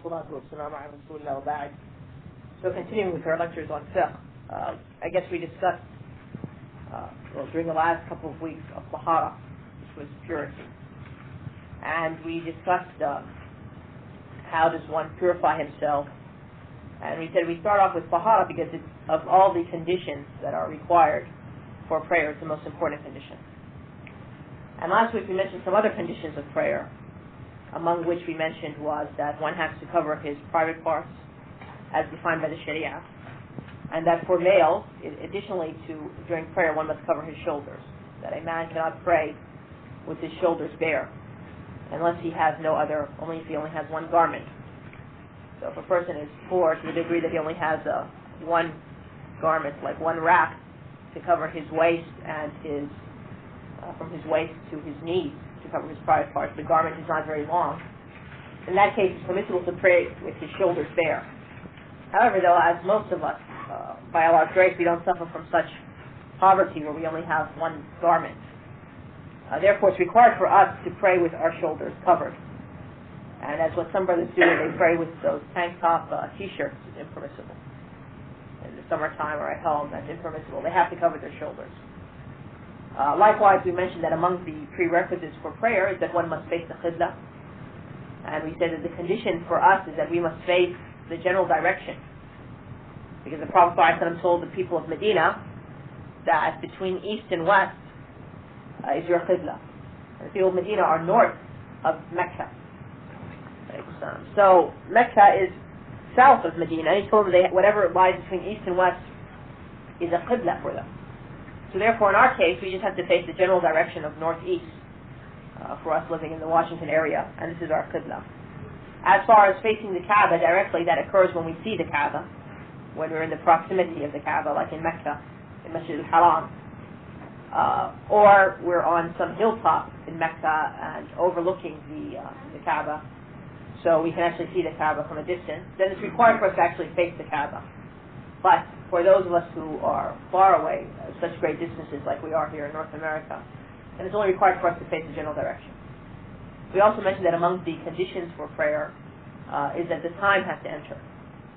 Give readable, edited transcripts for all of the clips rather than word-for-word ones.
والصلاة والسلام على رسول الله وبعد. So continuing with our lectures on fiqh, I guess we discussed during the last couple of weeks of tahara, which was purity. And we discussed how does one purify himself. And we said we start off with tahara because it's, of all the conditions that are required for prayer, it's the most important condition. And last week we mentioned some other conditions of prayer, among which we mentioned was that one has to cover his private parts as defined by the Sharia, and that for males, additionally to during prayer, one must cover his shoulders, that a man cannot pray with his shoulders bare unless he has no other, only if he only has one garment. So if a person is poor to the degree that he only has one garment, like one wrap, to cover his waist and his from his waist to his knees, to cover his private parts, the garment is not very long. In that case, it's permissible to pray with his shoulders bare. However, though, as most of us, by Allah's grace, we don't suffer from such poverty where we only have one garment. Therefore, it's required for us to pray with our shoulders covered. And as what some brothers do, they pray with those tank top t-shirts, is impermissible. In the summertime or at home, that's impermissible. They have to cover their shoulders. Likewise, we mentioned that among the prerequisites for prayer is that one must face the Qibla. And we said that the condition for us is that we must face the general direction. Because the Prophet ﷺ told the people of Medina that between east and west is your Qibla. And the people of Medina are north of Mecca. So Mecca is south of Medina. He told them whatever lies between east and west is a Qibla for them. So therefore, in our case, we just have to face the general direction of northeast for us living in the Washington area, and this is our Qibla. As far as facing the Kaaba directly, that occurs when we see the Kaaba, when we're in the proximity of the Kaaba, like in Mecca, in Masjid al-Haram, or we're on some hilltop in Mecca and overlooking the Kaaba, so we can actually see the Kaaba from a distance. Then it's required for us to actually face the Kaaba. But for those of us who are far away, such great distances like we are here in North America, then it's only required for us to face the general direction. We also mentioned that among the conditions for prayer is that the time has to enter,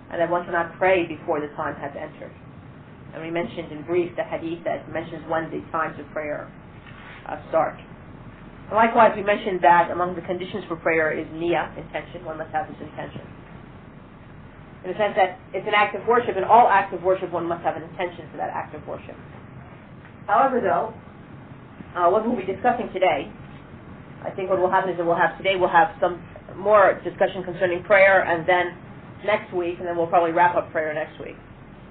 and that one cannot pray before the time has entered. And we mentioned in brief the hadith that mentions when the times of prayer start. And likewise, we mentioned that among the conditions for prayer is niyyah, intention. One must have this intention. In the sense that it's an act of worship, and all acts of worship, one must have an intention for that act of worship. However, though, what we'll be discussing today, I think what will happen is that we'll have some more discussion concerning prayer, and then next week, and then we'll probably wrap up prayer next week.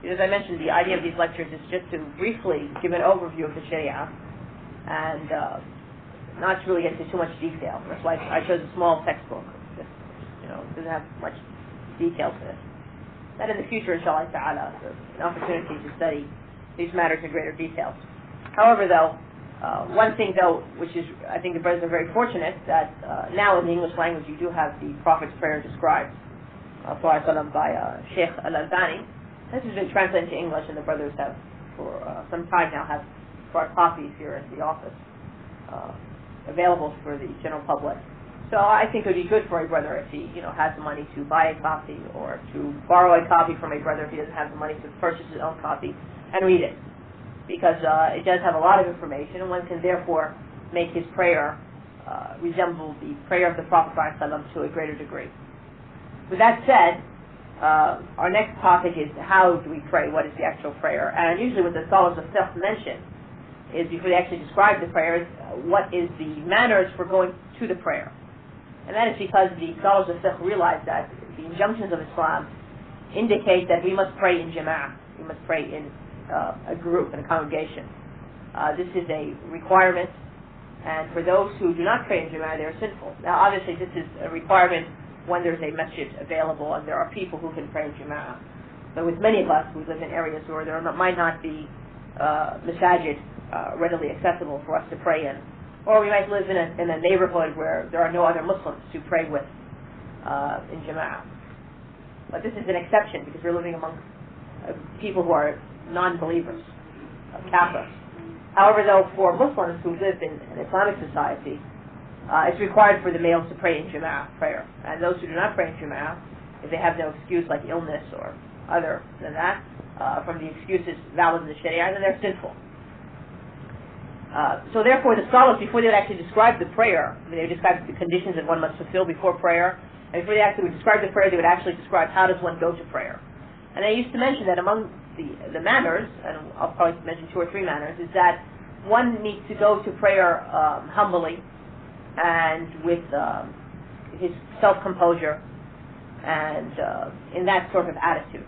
As I mentioned, the idea of these lectures is just to briefly give an overview of the Sharia, and not to really get into too much detail. That's why I chose a small textbook. Just, it doesn't have much detail to it. That in the future, inshallah ta'ala, an opportunity to study these matters in greater detail. However, though, one thing, though, which is, I think the brothers are very fortunate, that now in the English language you do have the Prophet's prayer described by Sheikh al-Albani. This has been translated into English, and the brothers have, for some time now, have brought copies here at the office available for the general public. So I think it would be good for a brother if he, has the money to buy a copy, or to borrow a copy from a brother if he doesn't have the money to purchase his own copy and read it, because it does have a lot of information, and one can therefore make his prayer resemble the prayer of the Prophet ﷺ to a greater degree. With that said, our next topic is how do we pray? What is the actual prayer? And usually what the scholars of fiqh mention is, before they actually describe the prayer, is what is the manners for going to the prayer. And that is because the scholars of fiqh realize that the injunctions of Islam indicate that we must pray in jama'ah. We must pray in a group, in a congregation. This is a requirement, and for those who do not pray in jama'ah, they are sinful. Now, obviously, this is a requirement when there's a masjid available and there are people who can pray in jama'ah. But with many of us who live in areas where there might not be masajid readily accessible for us to pray in, or we might live in a neighborhood where there are no other Muslims to pray with in jama'ah. But this is an exception because we're living among people who are non-believers, Catholics. However, though, for Muslims who live in an Islamic society, it's required for the males to pray in jama'ah prayer. And those who do not pray in jama'ah, if they have no excuse like illness or other than that, from the excuses valid in the Sharia, then they're sinful. So therefore the scholars, before they would actually describe the prayer, they would describe the conditions that one must fulfill before prayer, and before they actually would describe the prayer, they would actually describe how does one go to prayer. And they used to mention that among the manners, and I'll probably mention 2 or 3 manners, is that one needs to go to prayer humbly and with his self-composure and in that sort of attitude.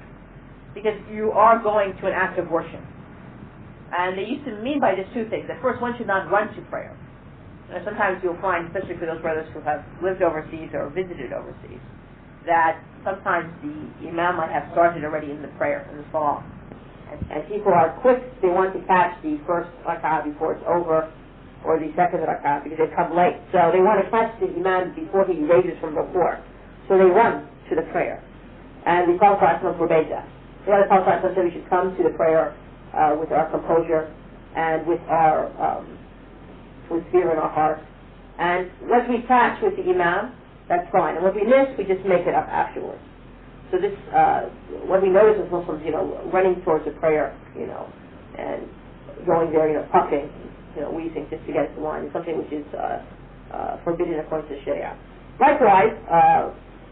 Because you are going to an act of worship. And they used to mean by this 2 things. That first, one should not run to prayer. And sometimes you'll find, especially for those brothers who have lived overseas or visited overseas, that sometimes the imam might have started already in the prayer, in the salah. And people are quick, they want to catch the first rak'ah before it's over, or the second rak'ah because they've come late. So they want to catch the imam before he raises from the floor. So they run to the prayer. And the Prophet forbade that. The Prophet said we should come to the prayer with our composure and with our with fear in our hearts. And once we catch with the imam, that's fine. And what we miss, we just make it up afterwards. So this, what we notice as Muslims, running towards the prayer, and going there, puffing, wheezing just to get the wine, is something which is forbidden according to Sharia. Likewise,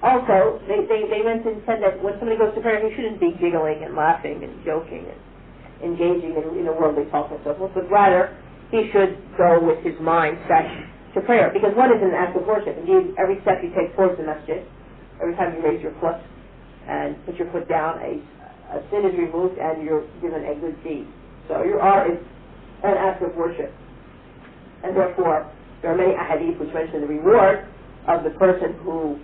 also, they said that when somebody goes to prayer, he shouldn't be giggling and laughing and joking and engaging in worldly talk and so forth, but rather he should go with his mind set to prayer, because one is an act of worship. Indeed, every step you take towards the masjid, every time you raise your foot and put your foot down, a sin is removed and you're given a good deed. So your art is an act of worship. And therefore, there are many ahadith which mention the reward of the person who,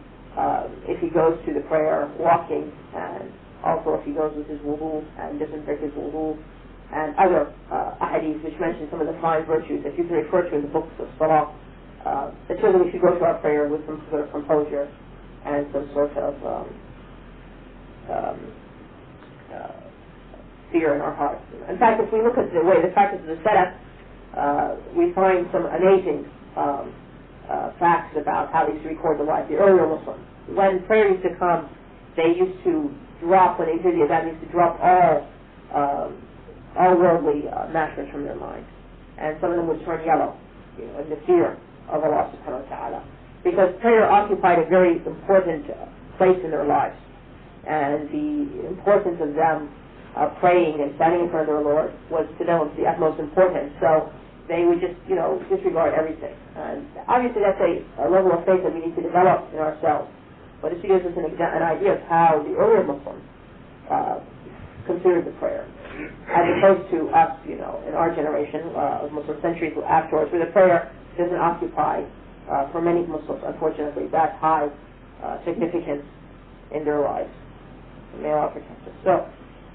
if he goes to the prayer walking, and also if he goes with his wudu and doesn't break his wudu, and other ahadith which mention some of the fine virtues that you can refer to in the books of Salah, that shows that we should go to our prayer with some sort of composure and some sort of fear in our hearts. In fact, if we look at the way the practice of the Salaf, we find some amazing facts about how they used to record the life. The earlier Muslims, when prayer used to come, they used to drop, when they hear the adhan, they used to drop all worldly matters from their mind. And some of them would turn yellow, in the fear of Allah subhanahu wa ta'ala. Because prayer occupied a very important place in their lives. And the importance of them praying and standing in front of their Lord was to them the utmost importance. So they would just, disregard everything. And obviously that's a level of faith that we need to develop in ourselves. But it gives us an idea of how the earlier Muslims considered the prayer, as opposed to us, in our generation of Muslim centuries afterwards, where the prayer doesn't occupy, for many Muslims, unfortunately, that high significance in their lives. May Allah protect us. So,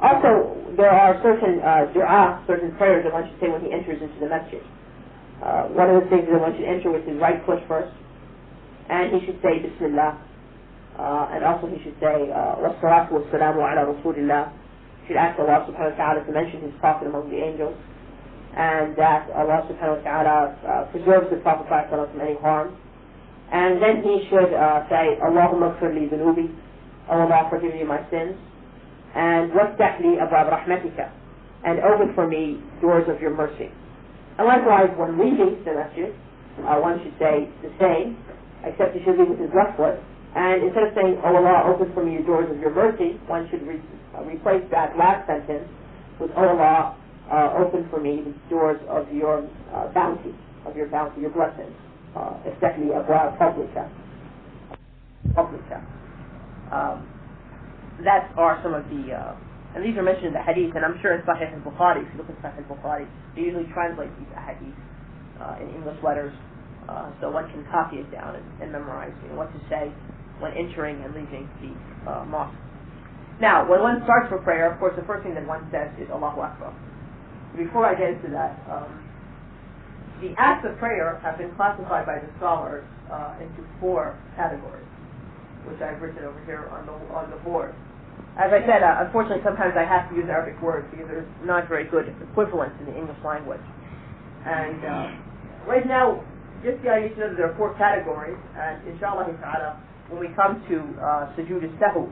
also, there are certain dua, certain prayers that one should say when he enters into the masjid. One of the things that one should enter with his right foot first, and he should say Bismillah, and also he should say Wassalatu wassalamu ala Rasulillah. He should ask Allah subhanahu wa ta'ala to mention his prophet among the angels, and that Allah subhanahu wa ta'ala preserves the Prophet from any harm. And then he should say Allahumma ighfir li dhunubi, oh Allah, forgive me my sins, and waftah li abwab rahmatika, and open for me doors of your mercy. And likewise, when leaving the masjid, one should say the same, except he should leave with his left foot, and instead of saying, oh Allah, open for me your doors of your mercy, one should replace that last sentence with, oh Allah, open for me the doors of your bounty, your blessings. Especially abwab fadlika. That are some of the, and these are mentioned in the hadith, and I'm sure in Sahih al-Bukhari, if you look at Sahih al-Bukhari, they usually translate these hadith in English letters, so one can copy it down and memorize what to say when entering and leaving the mosque. Now, when one starts for prayer, of course, the first thing that one says is Allahu Akbar. Before I get into that, the acts of prayer have been classified by the scholars into 4 categories, which I've written over here on the board. As I said, unfortunately, sometimes I have to use Arabic words because there's not very good equivalents in the English language. And right now, just the idea that there are 4 categories, and inshallah ta'ala, when we come to sujood as-sahw,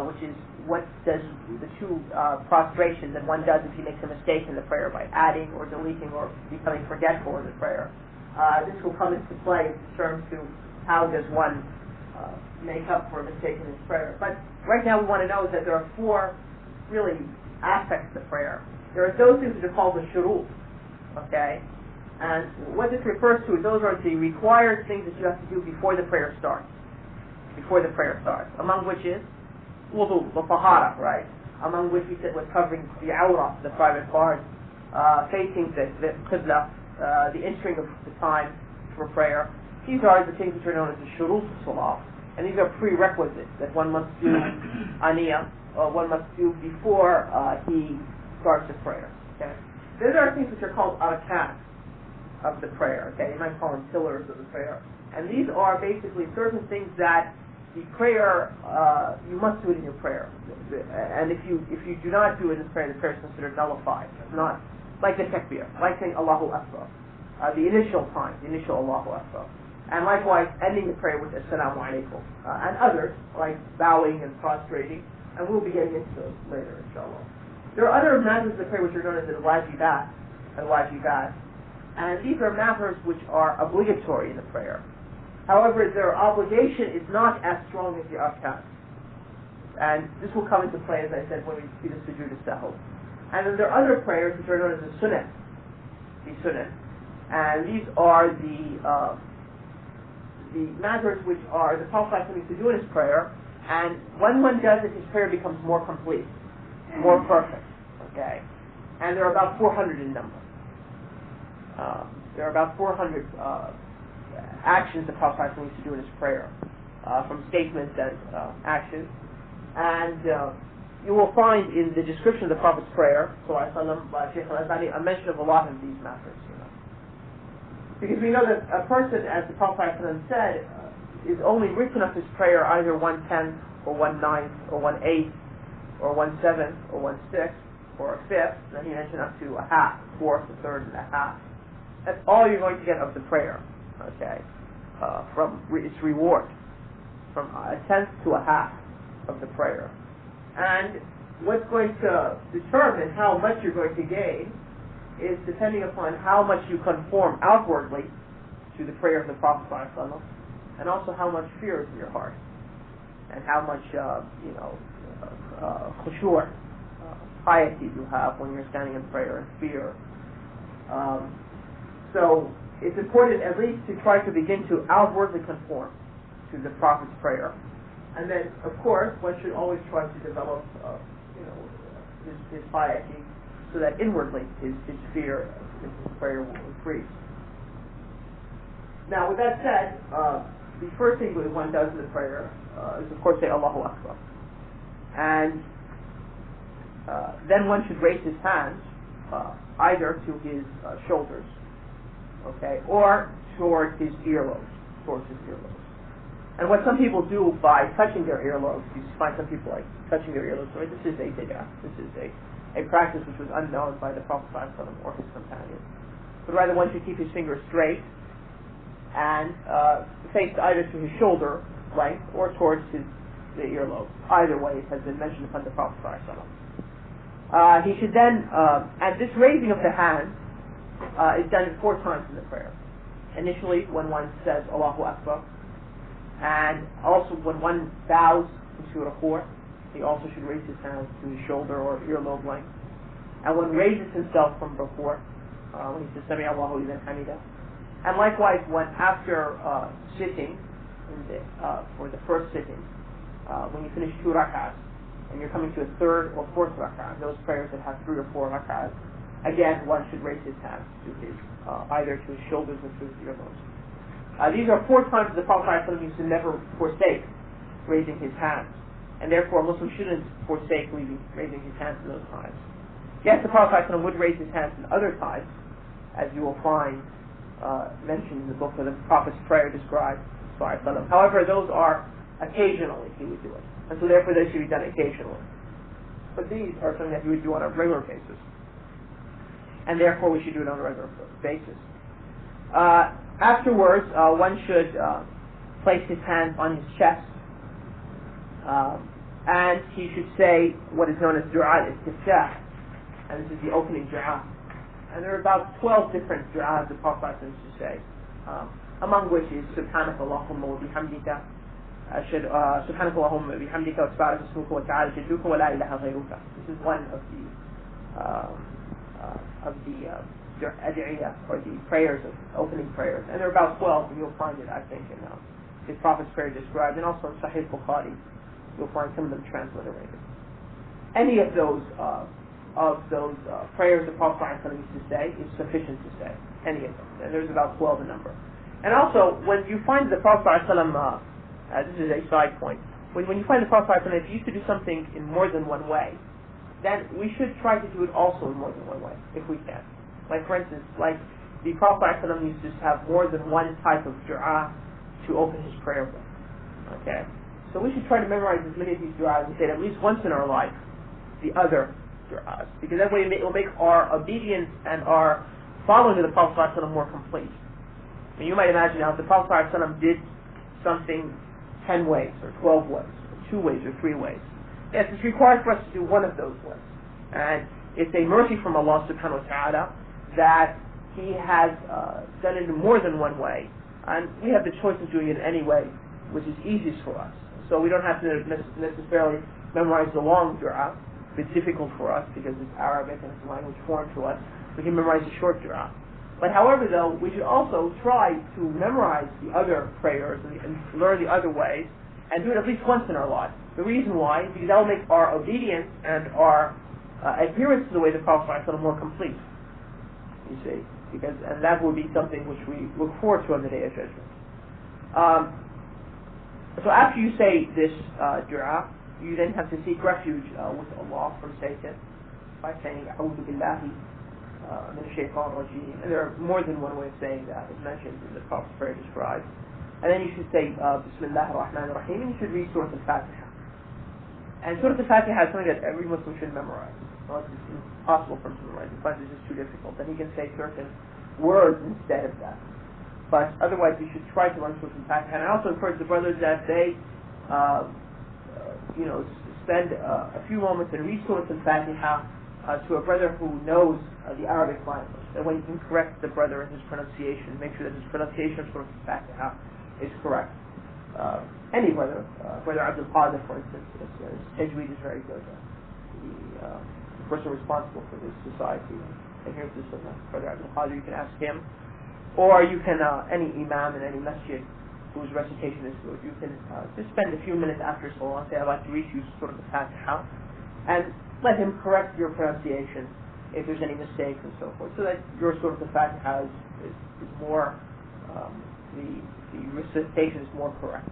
which is what does the two prostrations that one does if he makes a mistake in the prayer by adding or deleting or becoming forgetful in the prayer. This will come into play in terms to how does one make up for a mistake in his prayer. But right now we want to know that there are four really aspects of prayer. There are those things that are called the shurut, okay? And what this refers to, those are the required things that you have to do before the prayer starts. Among which is wudu, the tahara, right? Among which we said was covering the awrah, the private part, facing the qibla, the entering of the time for prayer. These are the things which are known as the shurut of salah. And these are prerequisites that one must do aniyah, or one must do before he starts the prayer. Okay? These are things which are called arkan of the prayer. Okay, you might call them pillars of the prayer. And these are basically certain things that the prayer you must do it in your prayer. And if you do not do it in the prayer is considered nullified. It's not like the takbir, like saying Allahu Akbar, the initial time, the initial Allahu Akbar. And likewise, ending the prayer with Assalamu alaikum, and others, like bowing and prostrating, and we'll be getting into those later, inshallah. There are other matters of the prayer which are known as al-wajibat, and these are matters which are obligatory in the prayer. However, their obligation is not as strong as the arkan. And this will come into play, as I said, when we see the sujood as-sahw. And then there are other prayers which are known as the sunnah, and these are the matters which are the Prophet used to do in his prayer, and when one does it, his prayer becomes more complete, more perfect. Okay, and there are about 400 in number. There are about 400 actions the Prophet used to do in his prayer, from statements and actions, and you will find in the description of the Prophet's prayer, by Shaykh al-Albani, a mention of a lot of these matters. Because we know that a person, as the Prophet said, is only written of his prayer either 1/10 or 1/9 or 1/8 or 1/7 or 1/6 or a fifth. Then he mentioned up to a half, fourth, a third, and a half. That's all you're going to get of the prayer. Okay, from its reward, from a tenth to a half of the prayer. And what's going to determine how much you're going to gain is depending upon how much you conform outwardly to the prayer of the Prophet ﷺ, and also how much fear is in your heart, and how much khushu', piety you have when you're standing in prayer, and fear. So it's important at least to try to begin to outwardly conform to the Prophet's prayer, and then of course one should always try to develop his piety, so that inwardly his fear in his prayer will increase. Now, with that said, the first thing that one does in the prayer is, of course, say Allahu Akbar. And then one should raise his hands either to his shoulders, okay, or towards his earlobes. And what some people do by touching their earlobes, you find some people like touching their earlobes. So this is a bid'ah. This is a practice which was unknown by the Prophet ﷺ or his companions. But rather one should keep his fingers straight and face either to his shoulder length or towards the earlobe. Either way has been mentioned upon the Prophet ﷺ. He should then, and this raising of the hands is done 4 times in the prayer. Initially when one says Allahu Akbar, and also when one bows into ruku', he also should raise his hands to his shoulder or earlobe length. And when raises himself from ruku', when he says Sami Allahu liman hamida. And likewise, when after sitting for the first sitting, when you finish 2 rak'ahs, and you're coming to a 3rd or 4th rak'ah, those prayers that have 3 or 4 rak'ahs, again one should raise his hands to his either to his shoulders or to his earlobes. These are 4 times the Prophet used to never forsake raising his hands. And therefore, a Muslim shouldn't forsake raising his hands in those times. Yes, the Prophet would raise his hands in other times, as you will find mentioned in the book where the Prophet's prayer described. However, those are occasionally he would do it. And so therefore they should be done occasionally. But these are something that he would do on a regular basis. And therefore we should do it on a regular basis. Afterwards, one should place his hands on his chest, and he should say what is known as du'a al-istiftah, and this is the opening du'a. And there are about 12 different du'as the Prophet used to say, among which is Subhanaka Allahumma wa bihamdika, Subhanaka Allahumma wa bihamdika wa tabarak ismuka wa ta'ala jadduka wa la ilaha ghayruka. This is one of the ad'iyah, or the prayers, of opening prayers. And there are about 12, and you'll find it, I think, in his Prophet's prayer described, and also in Sahih Bukhari, you'll find some of them transliterated. Any of those prayers the Prophet ﷺ used to say is sufficient to say. Any of them. And there's about 12 in number. And also, when you find the Prophet ﷺ, this is a side point, when you find the Prophet ﷺ, if he used to do something in more than one way, then we should try to do it also in more than one way, if we can. Like, for instance, like the Prophet ﷺ used to have more than one type of du'a to open his prayer with. Okay? So we should try to memorize as many of these du'as and say it at least once in our life, the other du'as. Because that way it will make our obedience and our following of the Prophet ﷺ more complete. I mean, you might imagine now if the Prophet ﷺ did something 10 ways, or 12 ways, or 2 ways, or 3 ways. Yes, it's required for us to do one of those ways. And it's a mercy from Allah subhanahu wa ta'ala that He has done it in more than one way. And we have the choice of doing it any way, which is easiest for us. So we don't have to necessarily memorize the long du'a. If it's difficult for us because it's Arabic and it's a language foreign to us, we can memorize the short du'a. But however, though, we should also try to memorize the other prayers and learn the other ways and do it at least once in our life. The reason why is because that will make our obedience and our adherence to the way of the Prophet ﷺ more complete. You see, and that will be something which we look forward to on the Day of Judgment. So after you say this du'a, you then have to seek refuge with Allah from Satan by saying "A'udhu billahi min ash-shaytan rajim." And there are more than one way of saying that, as mentioned in the Prophet's prayer described. And then you should say Bismillah ar-Rahman ar-Rahim, and you should read Surah Al-Fatiha. And Surah Al-Fatiha is something that every Muslim should memorize. Well, it's impossible for him to memorize. He finds it just too difficult. Then he can say certain words instead of that. But otherwise, we should try to learn Surah Al-Fatiha. And I also encourage the brothers that they, spend a few moments and read Surah Al-Fatiha to a brother who knows the Arabic language. That way, you can correct the brother in his pronunciation. Make sure that his pronunciation of Surah Al-Fatiha is correct. Any brother, Brother Abdul Qadir, for instance, his tajweed is very good. The person responsible for this society and here's this Brother Abdul Qadir, you can ask him. Or you can, any imam in any masjid whose recitation is good, you can just spend a few minutes after Salah and say, I'd like to read you Surah Al-Fatiha, and let him correct your pronunciation if there's any mistakes and so forth, so that your Surah Al-Fatiha is more, the recitation is more correct.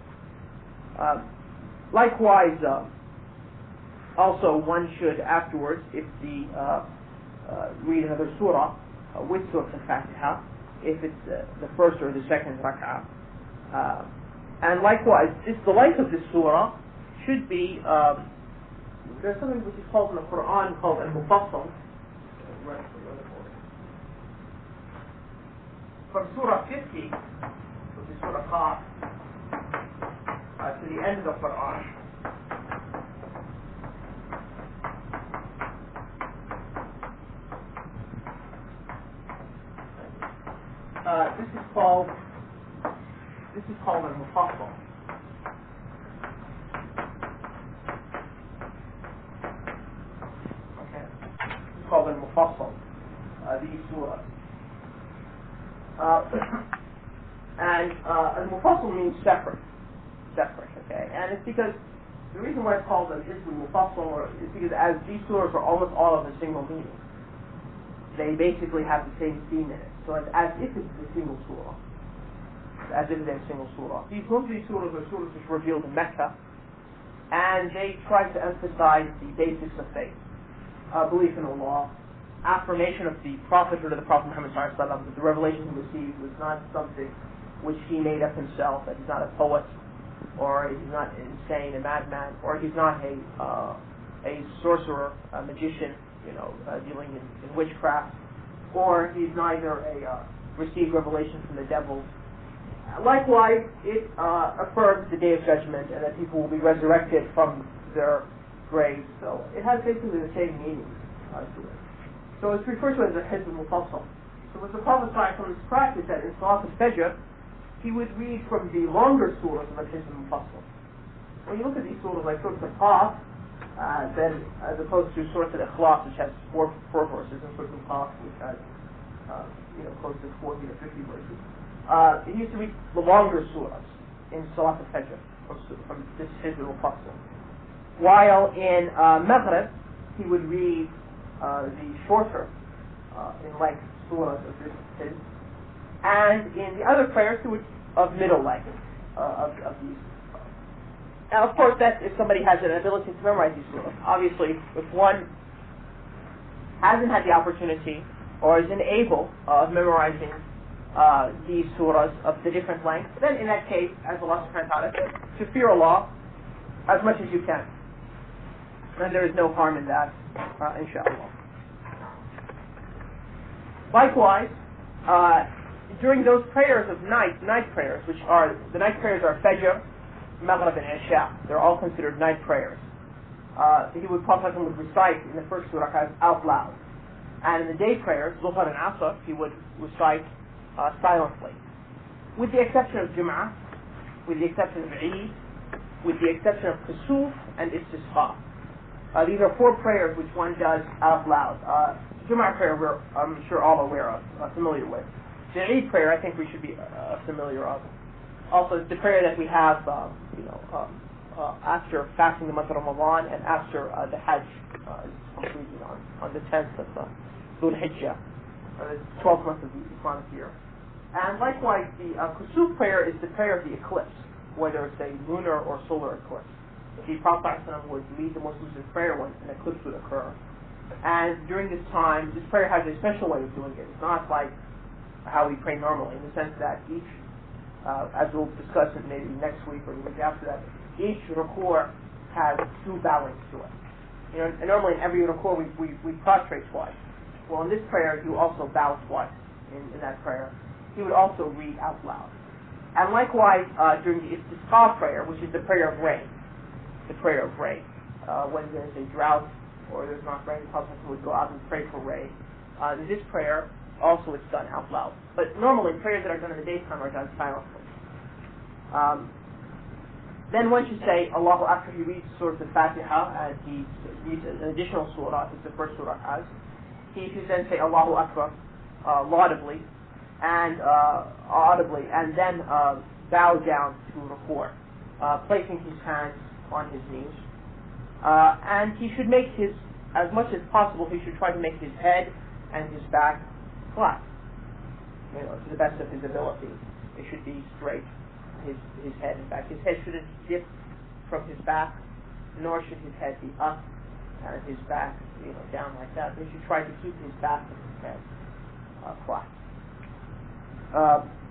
Likewise, also one should afterwards, if read another surah with Surah Al-Fatiha, if it's the first or the second rak'ah. And likewise, the length of this surah should be, there's something which is called in the Qur'an called al-Mufassal. From Surah 50, which is Surah Qaf, to the end of the Qur'an. This is called al-Mufassal. Okay, this is called al-Mufassal. These surahs. And al-Mufassal means separate. Okay, and it's because the reason why it's called al-Mufassal is because as these surahs are almost all of a single meaning, they basically have the same theme in it. So as if it's a single surah. As if it's a single surah. Most of these surahs are surahs which were revealed in Mecca, and they try to emphasize the basics of faith. Belief in Allah, affirmation of the prophethood of the Prophet Muhammad ﷺ, that the revelation he received was not something which he made up himself, that he's not a poet, or he's not insane, a madman, or he's not a sorcerer, a magician, dealing in witchcraft, or he's neither received revelation from the devil, Likewise, it affirms the Day of Judgment and that people will be resurrected from their graves. So it has basically the same meaning to it. So it's referred to as a Hizb al-Mufassal. So with the Prophet ﷺ's practice that in Salat al-Fajr, he would read from the longer surahs of the Hizb al-Mufassal. When you look at these surahs like Surah Al-Qaf, then as opposed to Surah Al-Ikhlas, which has four verses, and Surah Al-Qaf, which has close to 40 or 50 verses. He used to read the longer surahs in Salat al-Fajr from this Hizb al-Mufassal. While in Maghrib, he would read the shorter in length surahs of this Hizb, and in the other prayers he would of middle length of these. Now, of course, that's if somebody has an ability to memorize these surahs. Obviously, if one hasn't had the opportunity or is unable of memorizing these surahs of the different lengths, then in that case, as Allah subhanahu wa ta'ala says, to fear Allah as much as you can. And there is no harm in that, inshallah. Likewise, during those prayers of night prayers, which are, the night prayers are Fajr, Maghrib, and Isha. They're all considered night prayers. Prophet would recite in the first two rak'ahs out loud. And in the day prayers, Zuhr and Asr, he would recite silently. With the exception of Jum'ah, with the exception of Eid, with the exception of Kusuf and Istisqa. These are four prayers which one does out loud. Jum'ah prayer we're, I'm sure, all aware of, familiar with. The Eid prayer I think we should be familiar of. Also, it's the prayer that we have, after fasting the month of Ramadan and after the Hajj is completed on the 10th of Dhul Hijjah, the 12th month of the Islamic year. And likewise, the Kusuf prayer is the prayer of the eclipse, whether it's a lunar or solar eclipse. The Prophet ﷺ would lead the Muslims in prayer when an eclipse would occur. And during this time, this prayer has a special way of doing it. It's not like how we pray normally, in the sense that each as we'll discuss it maybe next week or the week after that, each ruku' has two bowings to it. And normally in every ruku' we prostrate twice. Well, in this prayer, he will also bow twice in that prayer. He would also read out loud. And likewise, during the Istisqa prayer, which is the prayer of rain, when there's a drought or there's not rain, the Prophet would go out and pray for rain. In this prayer, also it's done out loud. But normally, prayers that are done in the daytime are done silently. Then one should say, Allahu after he reads Surah Al-Fatiha, and he reads an additional surah, it's the first surah has. He should then say Allahu Akbar laudably and audibly, and then bow down to ruku', placing his hands on his knees. And he should make his, as much as possible, he should try to make his head and his back flat, to the best of his ability. It should be straight, his head and back. His head shouldn't dip from his back, nor should his head be up and his back, down like that. He should try to keep his back and his head flat.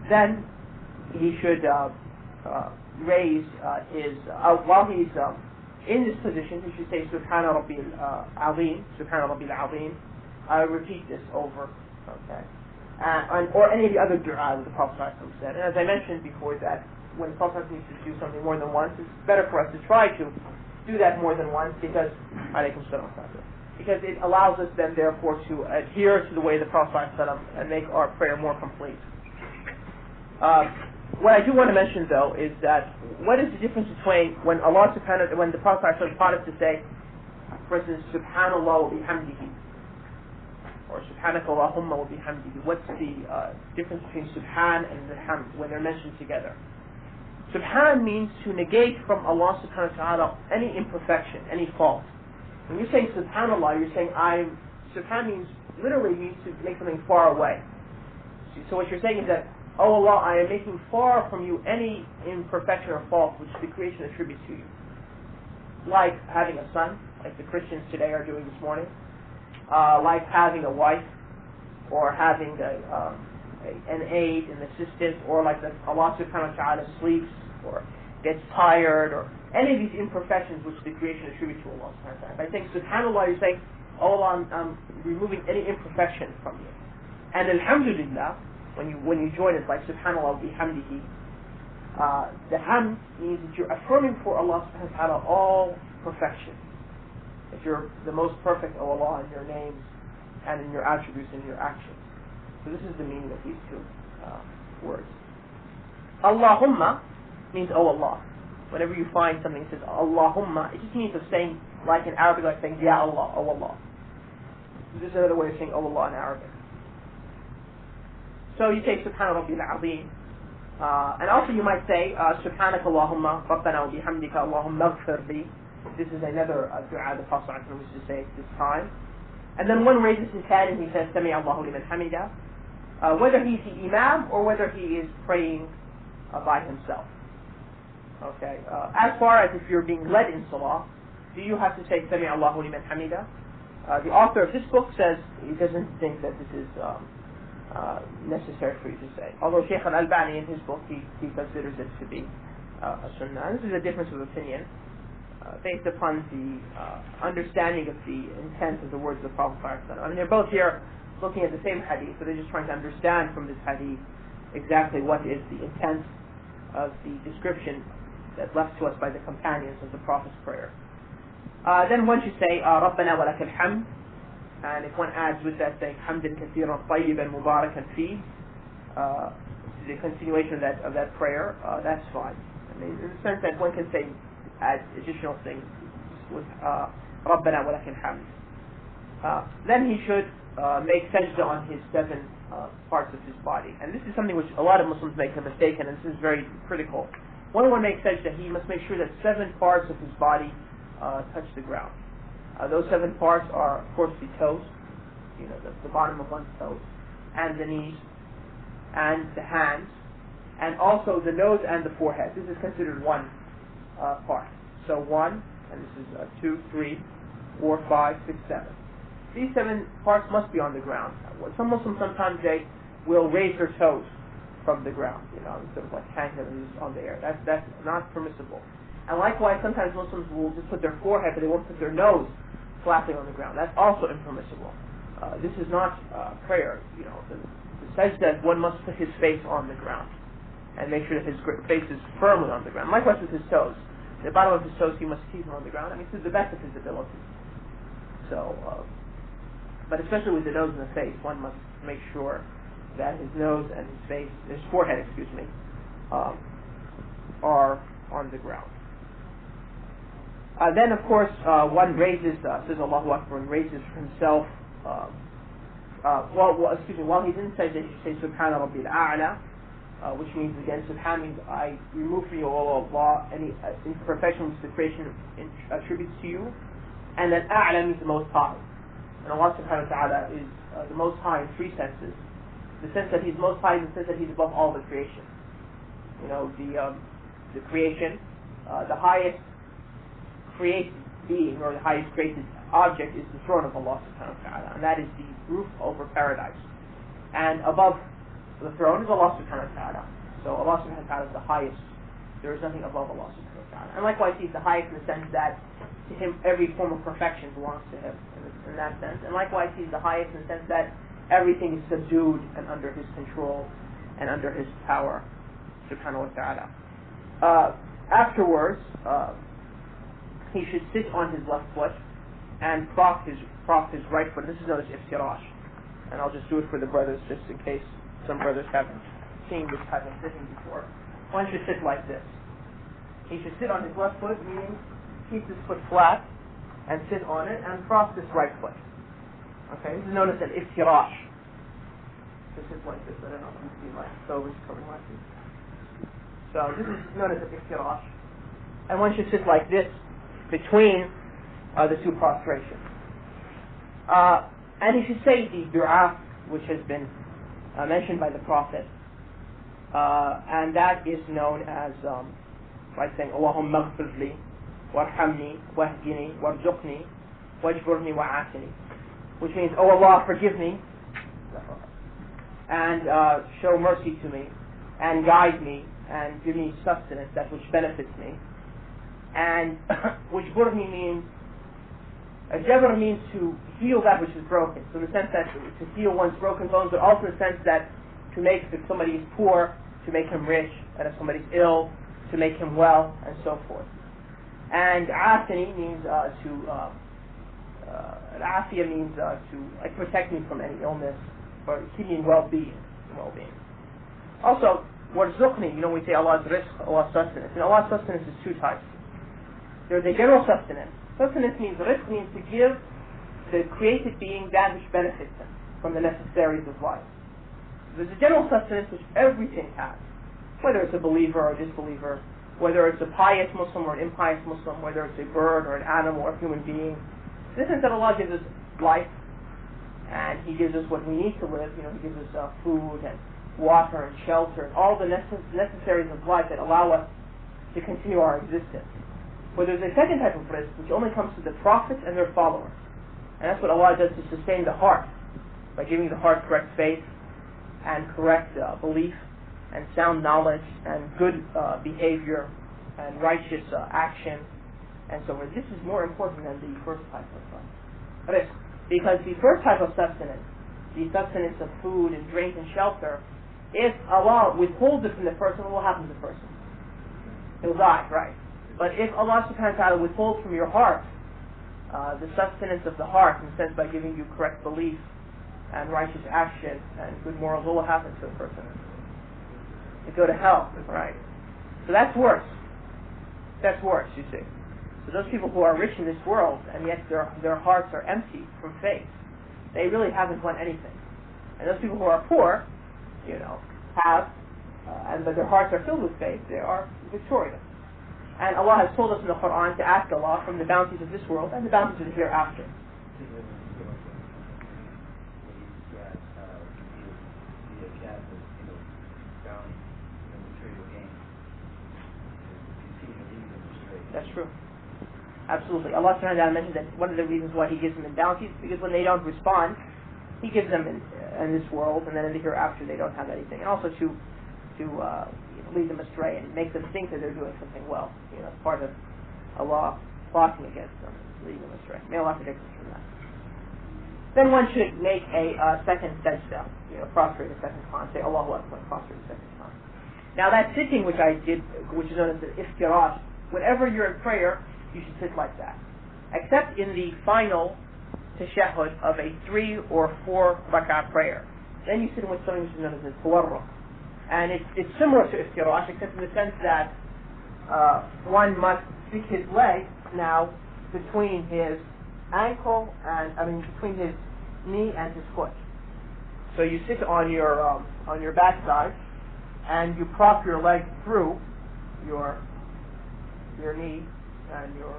Then he should raise his, while he's in this position, he should say Subhana Rabbil Azim, Subhana Rabbil Azim. Repeat this over, okay? Or any of the other du'a that the Prophet said. And as I mentioned before, that when the Prophet needs to do something more than once, it's better for us to try to do that more than once because it allows us then therefore to adhere to the way the Prophet said and make our prayer more complete. What I do want to mention though is that what is the difference between when when the Prophet taught us to say, for instance, Subhanallah wa bihamdihi, or Subhanaka Allahumma wa bihamdihi. What's the difference between Subhan and the Hamd when they're mentioned together? Subhan means to negate from Allah subhanahu wa ta'ala any imperfection, any fault. When you're saying Subhanallah, you're saying Subhan literally means to make something far away. So what you're saying is that, oh Allah, I am making far from you any imperfection or fault which the creation attributes to you. Like having a son, like the Christians today are doing this morning. Like having a wife, or having an aide, an assistant, or like that Allah subhanahu wa ta'ala sleeps, or gets tired, or any of these imperfections which the creation attributes to Allah subhanahu wa ta'ala. By saying subhanallah, you're saying, oh Allah, I'm removing any imperfection from you. And alhamdulillah, when you join it like subhanallah bihamdihi, The hamd means that you're affirming for Allah subhanahu wa ta'ala all perfection. That you're the most perfect, O Allah, in your names and in your attributes and your actions. So this is the meaning of these two words. Allahumma means O Allah. Whenever you find something that says Allahumma, it just means of saying, like in Arabic, like saying Ya Allah, O Allah. This is another way of saying O Allah in Arabic. So you say Subhana Rabbil Azim. And also you might say Subhanaka Allahumma Rabbana wa bihamdika Allahumma ighfir li. This is another dua the Prophet used to say at this time. And then one raises his head and he says Sami Allahu liman hamida. Whether he's the imam or whether he is praying by himself. Okay. As far as if you're being led in salah, do you have to say Sami Allahu liman hamida? The author of this book says he doesn't think that this is necessary for you to say. Although Shaykh al-Albani in his book, he considers it to be a sunnah. And this is a difference of opinion based upon the understanding of the intent of the words of the Prophet. I mean, they're both here looking at the same hadith, but they're just trying to understand from this hadith exactly what is the intent of the description that's left to us by the companions of the Prophet's prayer. Then one should say, رَبَّنَا وَلَكَ الْحَمْدِ. And if one adds with that saying, حَمْدًا كَثِيرًا طَيِّبًا مُبَارَكًا فِيهِ, the continuation of that prayer, that's fine. I mean, in the sense that one can say, add additional things with رَبَّنَا وَلَكَ الْحَمْدِ. Then he should make sajda on his 7 parts of his body. And this is something which a lot of Muslims make a mistake in, and this is very critical. When one makes sajda, he must make sure that 7 parts of his body touch the ground. Those 7 parts are, of course, the toes, the bottom of one's toes, and the knees, and the hands, and also the nose and the forehead. This is considered one part. So 1, and this is 2, 3, 4, 5, 6, 7. These 7 parts must be on the ground. Some Muslims sometimes they will raise their toes from the ground, sort of like hang them on the air. That's not permissible. And likewise, sometimes Muslims will just put their forehead, but they won't put their nose flapping on the ground. That's also impermissible. This is not prayer. The sajda, one must put his face on the ground and make sure that his face is firmly on the ground. Likewise with his toes. The bottom of his toes, he must keep them on the ground. I mean, to the best of his ability. So, but especially with the nose and the face, one must make sure that his nose and his forehead, are on the ground. Then, of course, one raises, says Allahu Akbar, and raises for himself. While he's in sajda, he should say Subhana Rabbil A'la, which means again, Subhan means I remove from you, O Allah, any imperfection which the creation attributes to you, and then A'la means the most high. And Allah Subhanahu wa Taala is the most high in 3 senses. The sense that He's most high is the sense that He's above all the creation. The creation, the highest created being or the highest created object is the throne of Allah Subhanahu wa Taala, and that is the roof over paradise. And above the throne is Allah Subhanahu wa Taala. So Allah Subhanahu wa Taala is the highest. There is nothing above Allah Subhanahu wa Taala. And likewise, He's the highest in the sense that to Him every form of perfection belongs to Him in that sense. And likewise, He's the highest in the sense that everything is subdued and under His control and under His power, Subhanahu wa Taala. Afterwards, he should sit on his left foot and prop his right foot. This is known as iftirash. And I'll just do it for the brothers just in case some brothers haven't seen this type of sitting before. One should sit like this. He should sit on his left foot, meaning keep his foot flat and sit on it and cross this right foot. Okay, this is known as an iftirash. To sit like this. I don't know if you see my toes coming like this. So this is known as an iftirash. And one should sit like this between the 2 prostrations. And he should say the dua which has been mentioned by the Prophet. And that is known as by saying Allahumma ighfir li warhamni wahdini warzuqni wajburni wa'afini, which means, Oh Allah, forgive me and show mercy to me and guide me and give me sustenance, that which benefits me. And wajburni means, jabr means to heal that which is broken. So in the sense that to heal one's broken bones, but also in the sense that to make, if somebody is poor, to make him rich, and if somebody's ill, to make him well, and so forth. And afini means al-afiyah means to protect me from any illness, or keep me in well-being. Also, warzuqni, we say Allah's rizq, Allah's sustenance. And Allah's sustenance is two types. There's a general sustenance. Sustenance means, rizq means to give the created being that which benefits him from the necessaries of life. There's a general sustenance which everything has, whether it's a believer or a disbeliever, whether it's a pious Muslim or an impious Muslim, whether it's a bird or an animal or a human being. In the sense that Allah gives us life, and He gives us what we need to live. He gives us food and water and shelter, and all the necessaries of life that allow us to continue our existence. But there's a second type of rizq which only comes to the prophets and their followers. And that's what Allah does to sustain the heart, by giving the heart correct faith and correct belief and sound knowledge and good behavior and righteous action and so forth. This is more important than the first type of rizq. Because the first type of sustenance, the sustenance of food and drink and shelter, if Allah withholds it from the person, what will happen to the person? He'll die, right? But if Allah subhanahu wa ta'ala withholds from your heart the sustenance of the heart, in the sense by giving you correct belief and righteous action and good morals, what will happen to a person? They go to hell, right? So that's worse. That's worse, you see. So those people who are rich in this world, and yet their hearts are empty from faith, they really haven't won anything. And those people who are poor, have, but their hearts are filled with faith, they are victorious. And Allah has told us in the Qur'an to ask Allah from the bounties of this world and the bounties of the hereafter. That's true. Absolutely. Allah subhanahu wa ta'ala mentioned that one of the reasons why He gives them in bounties is because when they don't respond, He gives them in this world, and then in the hereafter they don't have anything. And also to lead them astray and make them think that they're doing something well. Part of Allah plotting against them, leading them astray. May Allah protect us from that. Then one should make a second sajda, prostrate a second time, say Allahu Akbar, prostrate a second time. Now that sitting which I did, which is known as the iftirash, whenever you're in prayer, you should sit like that. Except in the final tashahhud of a 3 or 4 rak'ah prayer. Then you sit in something which is known as the tawarruk. And it's similar to iftirash, except in the sense that one must stick his leg now between his ankle between his knee and his foot. So you sit on your backside, and you prop your leg through your knee and your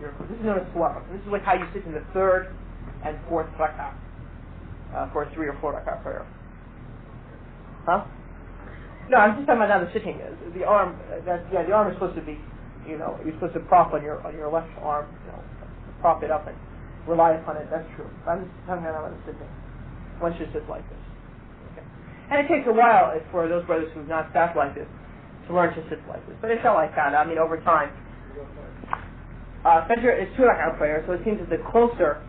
this is known as tawarruk. This is like how you sit in the 3rd and 4th rak'ah for a 3 or 4 rak'ah prayer. Huh? No, I'm just talking about now the sitting. The arm, the arm is supposed to be, you're supposed to prop on your left arm, prop it up and rely upon it. That's true. I'm just talking about the sitting. One should sit like this. Okay. And it takes a while for those brothers who've not sat like this to learn to sit like this. But inshallah, over time. Fajr is 2 rak'ah prayer, so it seems that the closer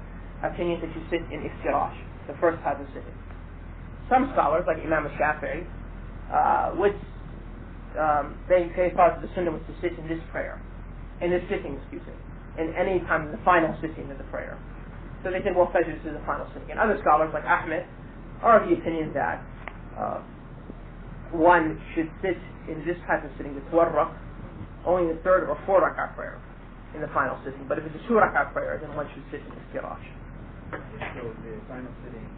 opinion that you sit in iftirash, the first type of sitting. Some scholars, like Imam al-Shafi'i, they thought the sunnah was to sit in this prayer, in any time in the final sitting of the prayer. So they said, well, Fajr is the final sitting. And other scholars, like Ahmed, are of the opinion that one should sit in this type of sitting, the tawarruk, only in the 3rd or 4th rak'ah prayer, in the final sitting. But if it's a 2 rak'ah prayer, then one should sit in iftirash. So the final sitting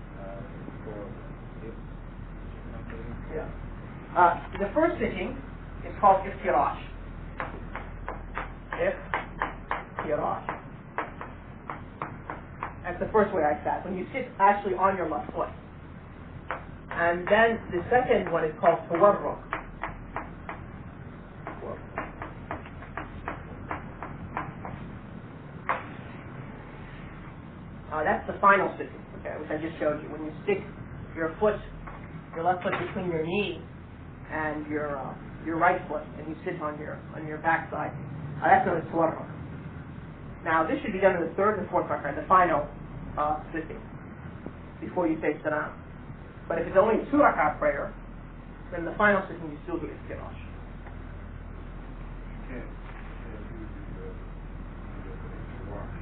the first sitting is called iftirash. Iftirash. That's the first way I sat, when you sit actually on your left foot. And then the second one is called tawarruk. That's the final sitting, which I just showed you. When you stick your left foot between your knee and your right foot, and you sit on your backside, that's known as tawarruk. Now this should be done in the 3rd and 4th rak'ah, the final sitting, before you say salam. But if it's only a 2 rak'ah prayer, then the final sitting you still do iftirash. You can't use the watch.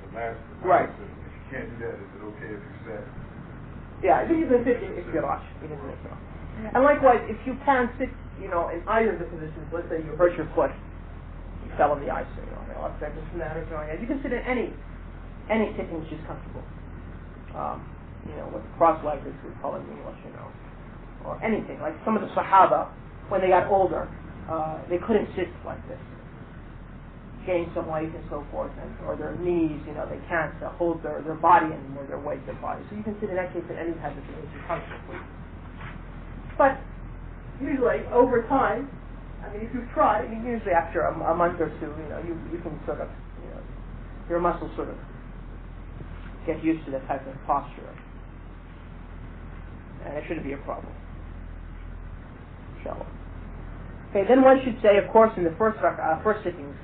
The last Right. If you can't do that, is it okay if you said? Yeah, I think you can sit in iftirash. And likewise, if you can sit, in either of the positions, let's say you hurt your foot, you fell on the ice, from that or something, you can sit in any sitting which is comfortable. With cross-legged, as we call it in English, or anything. Like some of the Sahaba, when they got older, they couldn't sit like this, gain some weight and so forth, or their knees, they can't hold their body anymore, their weight, their body. So you can sit in that case in any type of thing which is comfortable. But usually, over time, if you try, usually after a month or two, you can sort of, your muscles sort of get used to that type of posture. And it shouldn't be a problem. Inshallah. Okay, then one should say, of course, in the first sitting,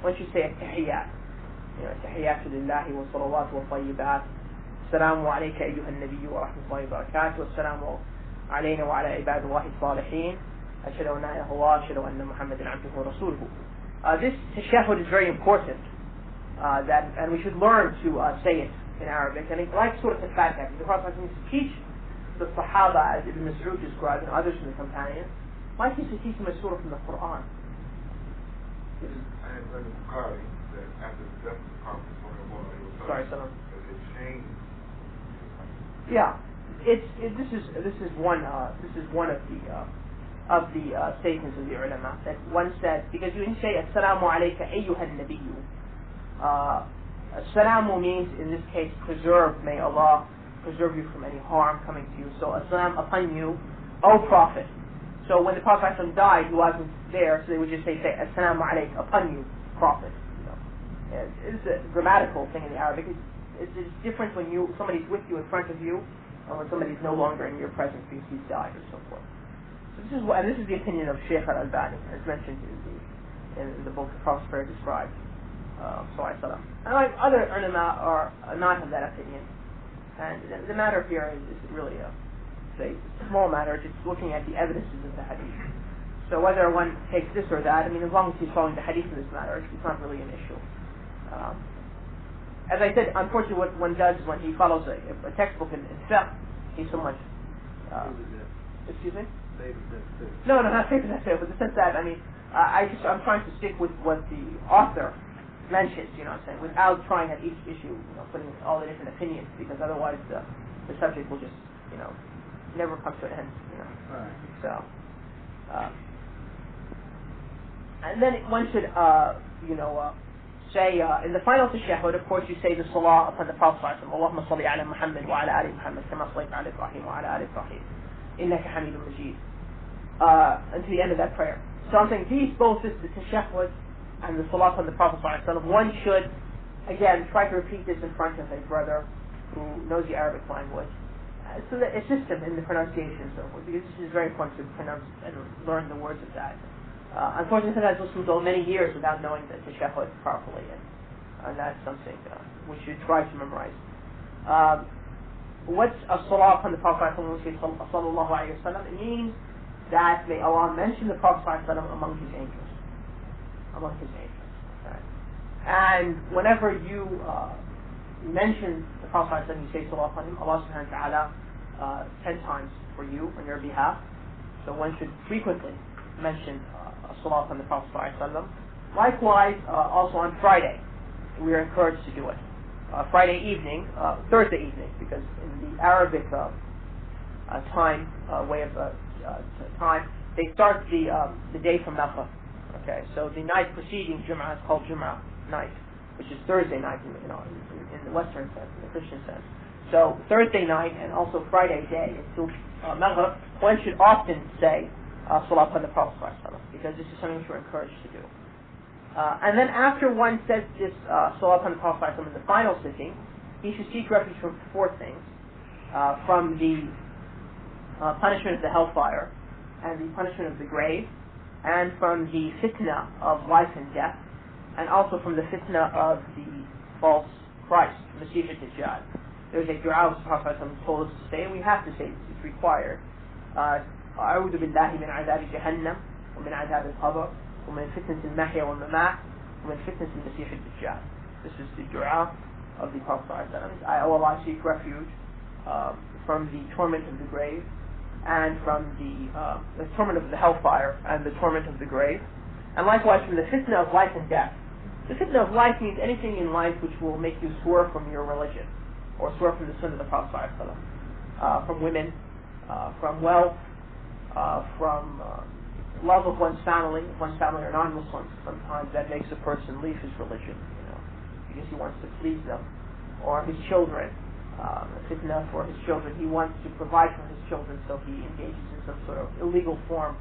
one should say at-Tahiyyat. Tahiyyatu lillahi wa salawatu wa tayyibat. Assalamu alayka ayyuha an-nabiyyu wa rahmatullahi wa barakatuh. Assalamu alayna wa ala ibadillahi salihin. Ashhadu an la ilaha illallah, ashhadu anna Muhammadan abduhu wa rasuluhu. This tashahhud is very important, and we should learn to say it in Arabic. And like Surah Al-Fatiha, the Prophet used to teach the Sahaba, as Ibn Mas'ud described, and others from the companions, like he used to teach them a surah from the Qur'an. I had read in Bukhari that after the death of the Prophet, Sorry, Salam. that it changed. Yeah, this is one of the statements of the ulama, that one said, because you didn't say Assalamu alayka ayyuha an-nabiyyu. Assalamu means, in this case, preserve, may Allah preserve you from any harm coming to you. So Assalam upon you, O Prophet. So when the Prophet died, he wasn't there, so they would just say Assalamu alayk, upon you, Prophet. It's a grammatical thing in the Arabic. It's different when somebody's with you in front of you, or when somebody's no longer in your presence because he's died or so forth. So this is the opinion of Shaykh al-Albani, as mentioned in the book The Prophet's Prayer Described. And like other ulama are not of that opinion. And the matter here is really a small matter, just looking at the evidences of the hadith. So whether one takes this or that, as long as he's following the hadith in this matter, it's not really an issue. As I said, unfortunately what one does is when he follows a textbook in fiqh, he's so much... excuse me? No, not favor that, but the sense that, I'm trying to stick with what the author mentions, without trying at each issue, putting all the different opinions, because otherwise the subject will just, never come to an end, Right. So, and then one should, say, in the final tashahhud, of course, you say the salah upon the Prophet Allahumma salli ala Muhammad wa ala ali Muhammad kama sallayta ala Ibrahim wa ala ali Ibrahim innaka hamidun majid, until the end of that prayer. So I'm saying these both, the tashahhud and the salat on the Prophet ﷺ, one should, again, try to repeat this in front of a brother who knows the Arabic language, so that assists him in the pronunciation and so forth, because this is very important to pronounce and learn the words of that. Unfortunately, sometimes Muslims go many years without knowing the tashahhud properly, and that's something we should try to memorize. What's a salat on the Prophet ﷺ when we say sallallahu alayhi wa sallam? It means that may Allah mention the Prophet ﷺ among his angels. Okay. And whenever you mention the Prophet ﷺ, you say salah upon him, Allah subhanahu wa ta'ala 10 times for you on your behalf. So one should frequently mention a salah upon the Prophet ﷺ. Likewise, also on Friday, we are encouraged to do it. Thursday evening, because in the Arabic time, way of time, they start the day from Maghrib. Okay, so the night preceding Jum'ah is called Jum'ah night, which is Thursday night in the Western sense, in the Christian sense. So Thursday night and also Friday day until Maghrib, one should often say Salah upon the Prophet ﷺ, because this is something which we're encouraged to do. And then after one says this Salah upon the Prophet ﷺ in the final sitting, he should seek refuge from 4 things: from the punishment of the hellfire, and the punishment of the grave, and from the fitna of life and death, and also from the fitna of the false Christ, Masih ad-Dajjal. There's a dua which the Prophet told us to say, and we have to say this, it's required. أعوذ بالله من عذاب جهنم ومن عذاب القبر ومن فتنة المحيا والممات ومن فتنة المسيح الدجال. This is the dua of the Prophet. O Allah, I seek refuge from the torment of the grave and from the torment of the hellfire and the torment of the grave, and likewise from the fitna of life and death. The fitna of life means anything in life which will make you swerve from your religion or swerve from the sunnah of the Prophet, from women, from wealth, from love of one's family. If one's family are non-Muslims, sometimes that makes a person leave his religion, because he wants to please them, or his children, a fitna for his children. He wants to provide for his children, so he engages in some sort of illegal form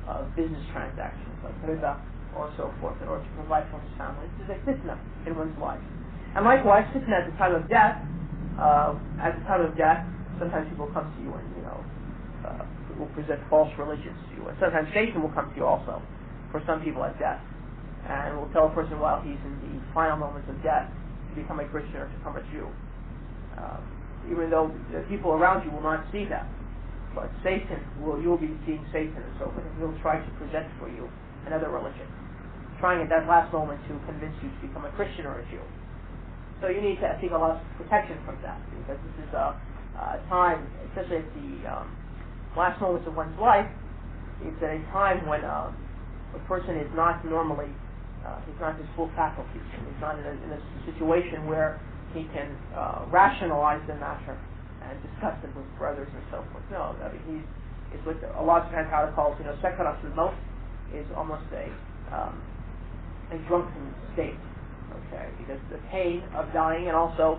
of business transactions, like riba or so forth, in order to provide for his family. This is a fitna in one's life. And likewise, fitna at the time of death. Sometimes people come to you and will present false religions to you, and sometimes Satan will come to you also. For some people at death, and will tell a person while he's in the final moments of death to become a Christian or to become a Jew, even though the people around you will not see that. But you'll be seeing Satan and so forth, and he'll try to present for you another religion, trying at that last moment to convince you to become a Christian or a Jew. So you need to seek a lot of protection from that, because this is a time, especially at the last moments of one's life. It's at a time when a person is not normally, he's not his full faculties, and he's not in a situation where he can rationalize the matter and discuss it with brothers and so forth. No, I mean, it's what Allah subhanahu wa ta'ala calls, sakarat al-maut is almost a drunken state, okay, because the pain of dying, and also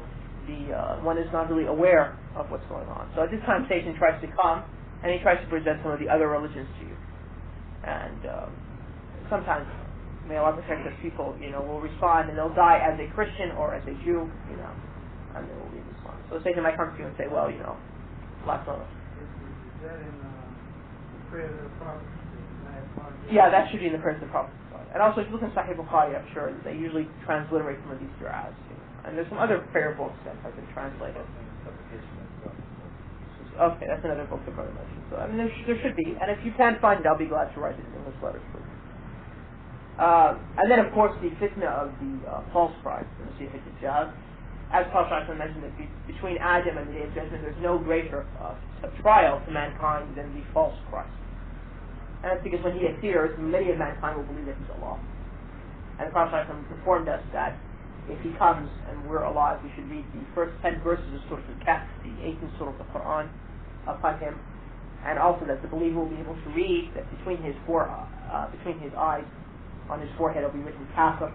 one is not really aware of what's going on. So at this time, Satan tries to come, and he tries to present some of the other religions to you. And sometimes, may Allah protect us, people, will respond, and they'll die as a Christian or as a Jew, and they will leave Islam. So Satan might come to you and say, well, lots of... Is that in the prayer of the Prophet? Yeah, that should be in the prayer of the Prophet. And also, if you look in Sahih Bukhari, I'm sure they usually transliterate some of these du'as. And there's some other prayer books that have been translated. Okay, that's another book the brother mentioned. So, I mean, there should be. And if you can't find it, I'll be glad to write it in English letters for you. And then, of course, the fitna of the false Christ, the Masih al-Dajjal. As Prophet mentioned, that between Adam and the Day of Judgment, there's no greater trial to mankind than the false Christ. And that's because when he appears, many of mankind will believe that he's Allah. And the Prophet informed us that if he comes and we're alive, we should read the first 10 verses of Surah Al-Kahf, the 18th Surah of the Qur'an, upon him, and also that the believer will be able to read that between his eyes, on his forehead, will be written kafir,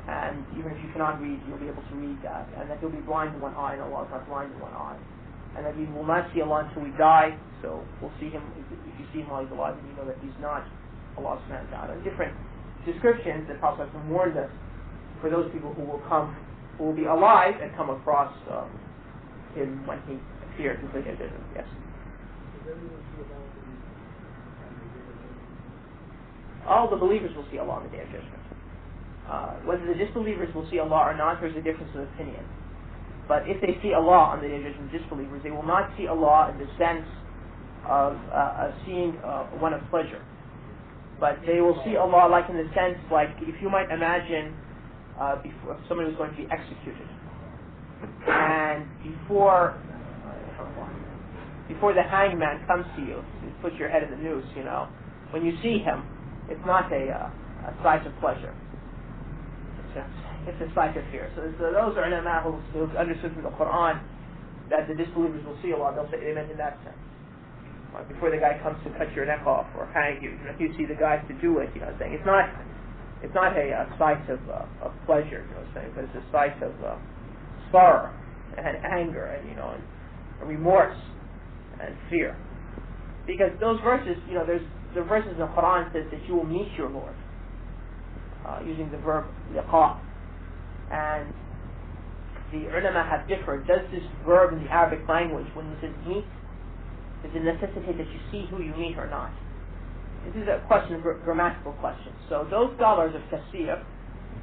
and even if you cannot read, you'll be able to read that, and that he'll be blind in one eye, and Allah is not blind in one eye, and that we will not see Allah until we die. So we'll see him, if you see him while he's alive, then you know that he's not Allah subhanahu wa ta'ala. And different descriptions that Prophet warned us for those people who will come, who will be alive and come across him when he appears in the Day of Judgment. Yes. All the believers will see Allah on the Day of Judgment. Whether the disbelievers will see Allah or not, there's a difference of opinion. But if they see Allah on the Day of Judgment, disbelievers, they will not see Allah in the sense of seeing one of pleasure. But they will see Allah like in the sense, like if you might imagine before someone who's going to be executed, and before the hangman comes to you, you put your head in the noose, when you see him, it's not a sight of pleasure. It's a sight of fear. So those are ulama who understood from the Qur'an that the disbelievers will see Allah. They'll say they meant in that sense. Like before the guy comes to cut your neck off or hang you, you see the guy to do it. Saying it's not a sight of pleasure. Saying, but it's a sight of sorrow and anger and and remorse and fear. Because those verses, there's the verses in the Qur'an says that you will meet your Lord. Using the verb liqa, and the ulama have differed. Does this verb in the Arabic language, when it says meet, does it necessitate that you see who you meet or not? This is a question, a grammatical question. So those scholars of tafsir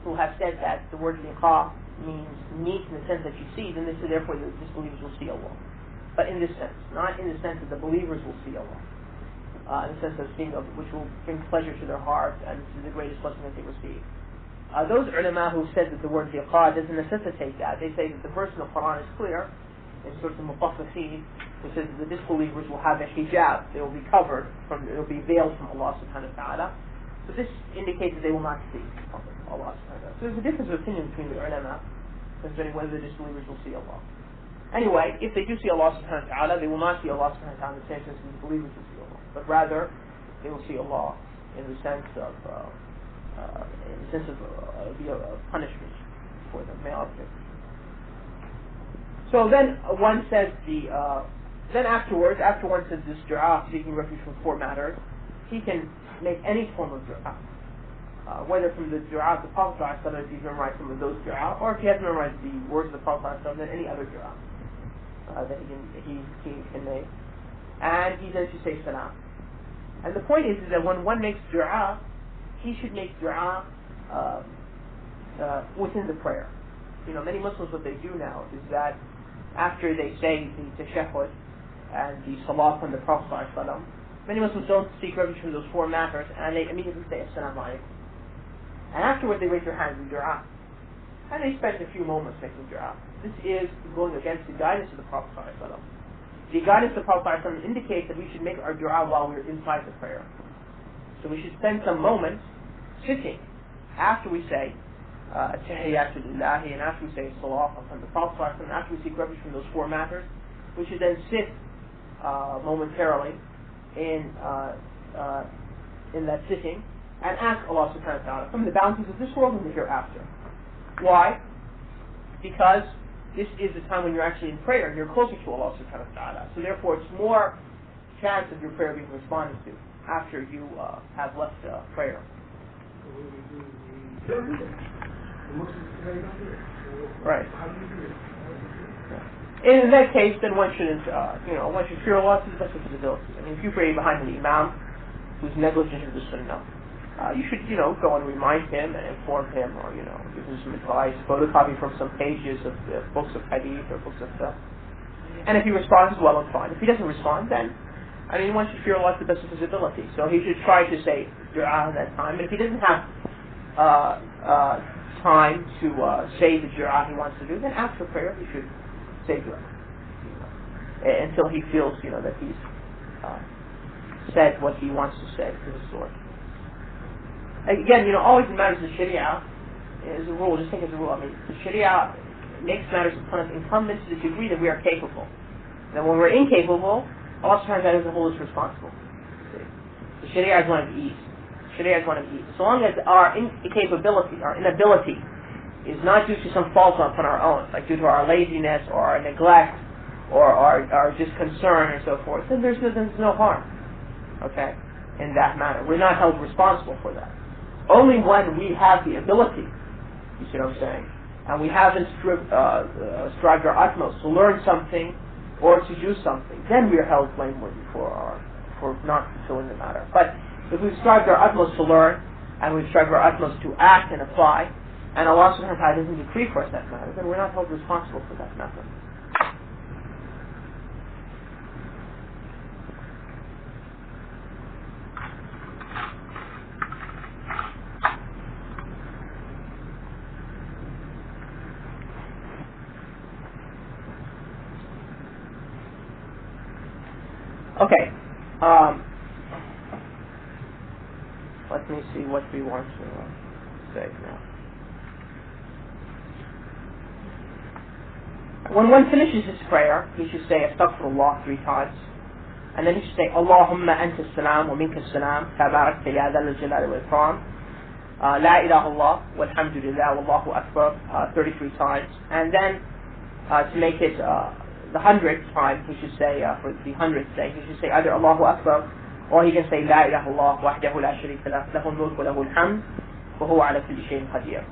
who have said that the word liqa means meet in the sense that you see, then they say therefore the disbelievers will see Allah. but in this sense, not in the sense that the believers will see Allah, in the sense of seeing of which will bring pleasure to their hearts and this is the greatest blessing that they receive. Those ulama who said that the word liqa doesn't necessitate that, they say that the verse in the Qur'an is clear, in Surah Al-Mutaffifin, which says that the disbelievers will have a hijab, they will be covered, they will be veiled from Allah subhanahu wa ta'ala. So this indicates that they will not see Allah subhanahu wa ta'ala. So there's a difference of opinion between the ulama concerning whether the disbelievers will see Allah. Anyway, if they do see Allah subhanahu wa ta'ala, they will not see Allah subhanahu wa ta'ala in the same sense as the believers will see Allah, but rather they will see Allah in the sense of punishment for them. May Allah forgive. So then one says then afterwards, after one says this dua, seeking refuge from four matters, he can make any form of dua. Whether from the dua of the Prophet ﷺ, if he's memorized some of those dua, or if he hasn't memorized the words of the Prophet ﷺ, then any other dua that he can make. And he then should say salam. And the point is that when one makes dua, he should make dua within the prayer. You know, many Muslims, what they do now is that after they say the tashahhud and the salah from the Prophet ﷺ, many Muslims don't seek refuge from those four matters, and they immediately say assalamu alaikum. And afterwards they raise their hands in dua. And they spend a few moments making dua. This is going against the guidance of the Prophet ﷺ. The guidance of the Prophet ﷺ indicates that we should make our dua while we're inside the prayer. So we should spend some moments sitting after we say at-Tahiyyatu lillahi, and after we say salah from the Prophet ﷺ, and after we seek refuge from those four matters, we should then sit momentarily in that sitting and ask Allah subhanahu wa ta'ala from the bounties of this world and the hereafter. Why? Because this is the time when you're actually in prayer and you're closer to Allah subhanahu wa ta'ala. So therefore it's more chance of your prayer being responded to after you have left prayer. Right. In that case, then one shouldn't, one should fear Allah to the best of his ability. I mean, if you pray behind an imam who's negligent of the sunnah, you should, go and remind him and inform him, or, give him some advice, photocopy from some pages of books of hadith or books of stuff. And if he responds, well and fine. If he doesn't respond, then, one should fear Allah to the best of his ability. So he should try to say dua at that time. And if he doesn't have time to say the dua he wants to do, then after prayer he should say dua until he feels, that he's said what he wants to say to his Lord. Again, always in matters of Sharia is a rule. Just think as a rule. The Sharia makes matters upon us incumbent to the degree that we are capable. Then when we're incapable, Allah subhanahu wa ta'ala as a whole is responsible. The Sharia is one of ease. Sharia is one of ease. So long as our incapability, our inability, is not due to some fault upon our own, like due to our laziness or our neglect or our just concern and so forth, then there's no harm. Okay? In that matter. We're not held responsible for that. Only when we have the ability, you see what I'm saying, and we haven't strived our utmost to learn something or to do something, then we are held blameworthy for not fulfilling the matter. But if we've strived our utmost to learn, and we've strived our utmost to act and apply, and Allah subhanahu wa ta'ala doesn't decree for us that matter, then we're not held responsible for that matter. Okay. Let me see what we want to say now. When one finishes his prayer, he should say Astaghfirullah 3 times. And then he should say Allahumma anta as-salam wa minka as-salam tabarakta ya dhal al-jalali wal ikram. La ilaha illallah walhamdulillah wallahu akbar 33 times. And then to make it the 100th time, he should say, for the 100th day, he should say either Allahu Akbar, or he can say La ilaha illallah wahdahu la sharika lah, lahul mulk wa lahul hamd, wa huwa ala kulli shay'in qadir.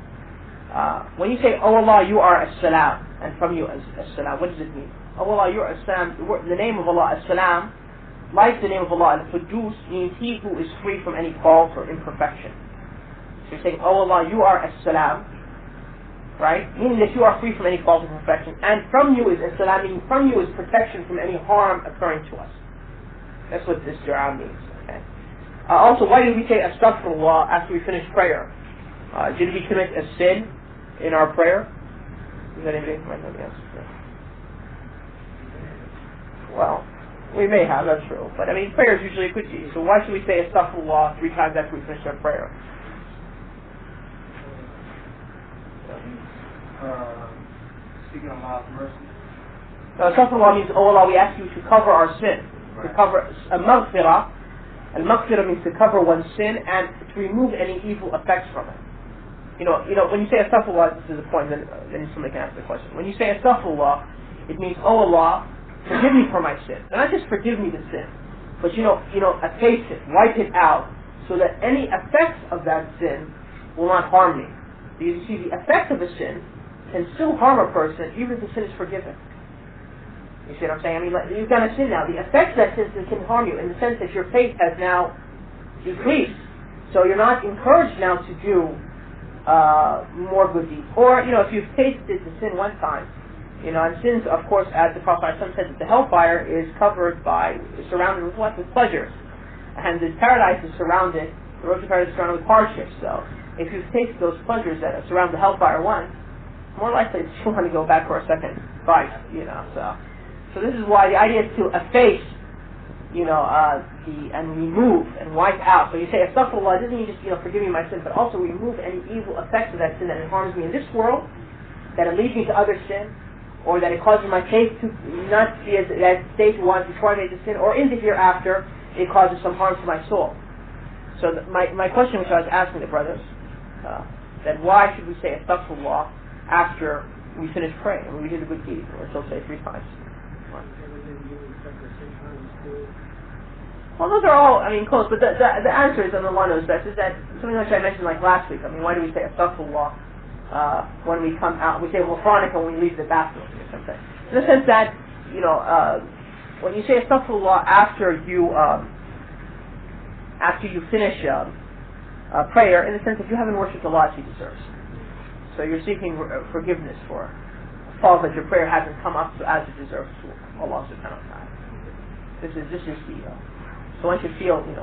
When you say, Oh Allah, you are as-salam, and from you as-salam, what does it mean? Oh Allah, you are as-salam, the name of Allah, as-salam, like the name of Allah, al-Quddus, means he who is free from any fault or imperfection. So you're saying, Oh Allah, you are as-salam, right? Meaning that you are free from any fault or imperfection, and from you is salam, meaning from you is protection from any harm occurring to us. That's what this dua means. Okay. Also, why did we say astaghfirullah after we finish prayer? Did we commit a sin in our prayer? Is that anybody might know the answer to that? Well, we may have, that's true. But I mean, prayer is usually a good deed. So why should we say astaghfirullah 3 times after we finish our prayer? Seeking Allah's mercy. Astaghfirullah means, oh Allah, we ask you to cover our sin. To cover a maghfirah. Al-maghfirah means to cover one's sin and to remove any evil effects from it. You know, when you say astaghfirullah, this is the point, then somebody can answer the question. When you say astaghfirullah, it means, oh Allah, forgive me for my sin. And not just forgive me the sin, but efface it, wipe it out, so that any effects of that sin will not harm me. Because you see, the effect of a sin can still harm a person, even if the sin is forgiven. You see what I'm saying? I mean, like, you've done a sin now. The effects of that sin can harm you in the sense that your faith has now decreased. So you're not encouraged now to do more good deeds. Or, if you've tasted the sin one time, and sins, of course, as the Prophet ﷺ said, that the hellfire is surrounded with what? With pleasures. And the paradise is surrounded, the road to paradise is surrounded with hardships. So, if you've tasted those pleasures that surround the hellfire once, more likely that you want to go back for a second bite, So this is why the idea is to efface, and remove and wipe out. So you say astaghfirullah, doesn't mean just, forgive me my sin, but also remove any evil effects of that sin that it harms me in this world, that it leads me to other sin, or that it causes my faith to not be as state was before I made the sin, or in the hereafter, it causes some harm to my soul. So my question, which I was asking the brothers, that why should we say astaghfirullah after we finish praying, when we did a good deed, or still say 3 times? Well, those are all, close, but the answer is on the one knows best, is that something which I mentioned like last week. Why do we say astaghfirullah when we come out? We say ghufranika when we leave the bathroom or something. In the sense that, when you say astaghfirullah after you finish prayer, in the sense that you haven't worshipped Allah as He deserves. So you're seeking forgiveness for fault that your prayer hasn't come up to as it deserves to Allah subhanahu wa ta'ala. This is the so one should feel, some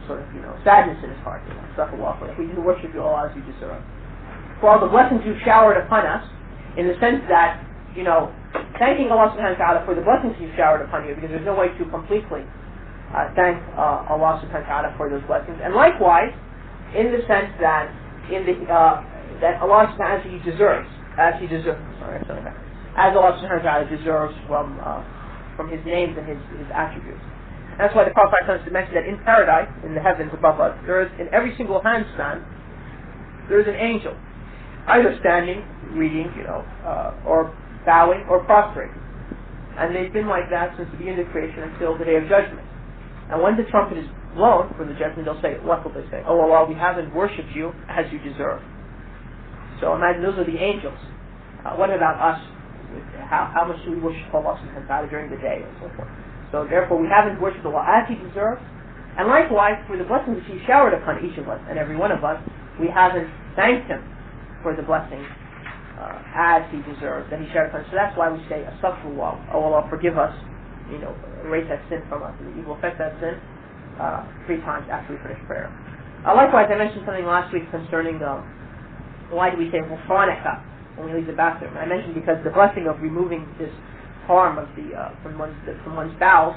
sort of, sadness in his heart, astaghfirullah, if we didn't worship you Allah as you deserve. For all the blessings you've showered upon us, in the sense that, thanking Allah subhanahu wa ta'ala for the blessings He's showered upon you, because there's no way to completely thank Allah subhanahu wa ta'ala for those blessings. And likewise, in the sense that that Allah subhanahu wa ta'ala deserves, as Allah subhanahu wa ta'ala deserves from His names and His attributes. And that's why the Prophet mentioned that in paradise, in the heavens above us, there is, in every single handstand, there is an angel, either standing, reading, or bowing, or prostrating. And they've been like that since the beginning of creation until the day of judgment. And when the trumpet is blown for the judgment, they'll say, what will they say? Oh Allah, we haven't worshipped you as you deserve. So imagine those are the angels. What about us? How much do we worship Allah subhanahu wa ta'ala during the day and so forth? So therefore we haven't worshipped Allah as He deserves. And likewise, for the blessings He showered upon each of us and every one of us, we haven't thanked Him for the blessings as He deserves that He showered upon us. So that's why we say astaghfirullah, oh Allah, forgive us, erase that sin from us, and the evil effect that sin 3 times after we finish prayer. Likewise, I mentioned something last week concerning why do we say ghufranika when we leave the bathroom. I mentioned because the blessing of removing this harm of from one's bowels,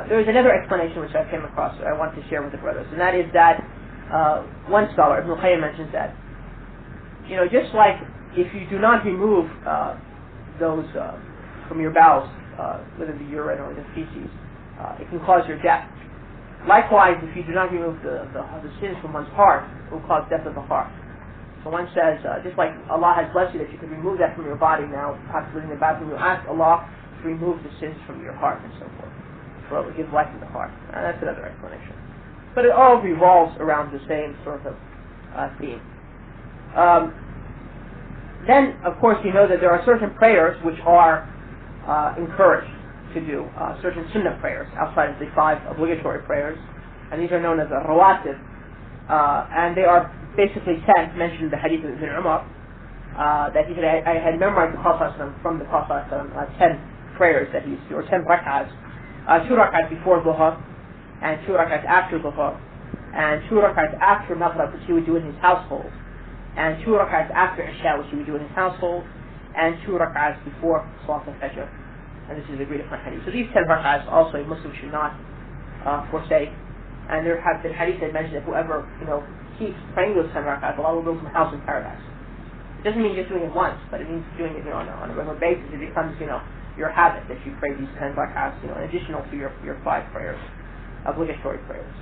there is another explanation which I came across that I want to share with the brothers, and that is that one scholar, Ibn al-Qayyim, mentions that just like if you do not remove those from your bowels, whether the urine or the feces, it can cause your death. Likewise, if you do not remove the sins from one's heart, it will cause death of the heart. So one says, just like Allah has blessed you that you can remove that from your body now, possibly in the bathroom, you ask Allah to remove the sins from your heart and so forth. So it will give life to the heart. And that's another explanation. But it all revolves around the same sort of theme. Then, of course, you know that there are certain prayers which are encouraged to do, certain sunnah prayers outside of the 5 obligatory prayers. And these are known as rawatib. And they are basically 10 mentioned in the hadith of Ibn Umar. that he said, I had memorized the Prophet from the Prophet 10 prayers that he used to do, or 10 rak'ahs. 2 rak'ahs before Dhuhr, and 2 rak'ahs after Dhuhr, and 2 rak'ahs after Maghrib, which he would do in his household, and 2 rak'ahs after Isha, which he would do in his household, and 2 rak'ahs before Salat al-Fajr. And this is agreed upon hadith. So these 10 rak'ahs also a Muslim should not forsake. And there have been hadith that mention that whoever keeps praying those 10 rak'ahs, Allah will build him a house in paradise. It doesn't mean just doing it once, but it means doing it on a regular basis. It becomes your habit that you pray these 10 rak'ahs, in additional to your 5 prayers, obligatory prayers.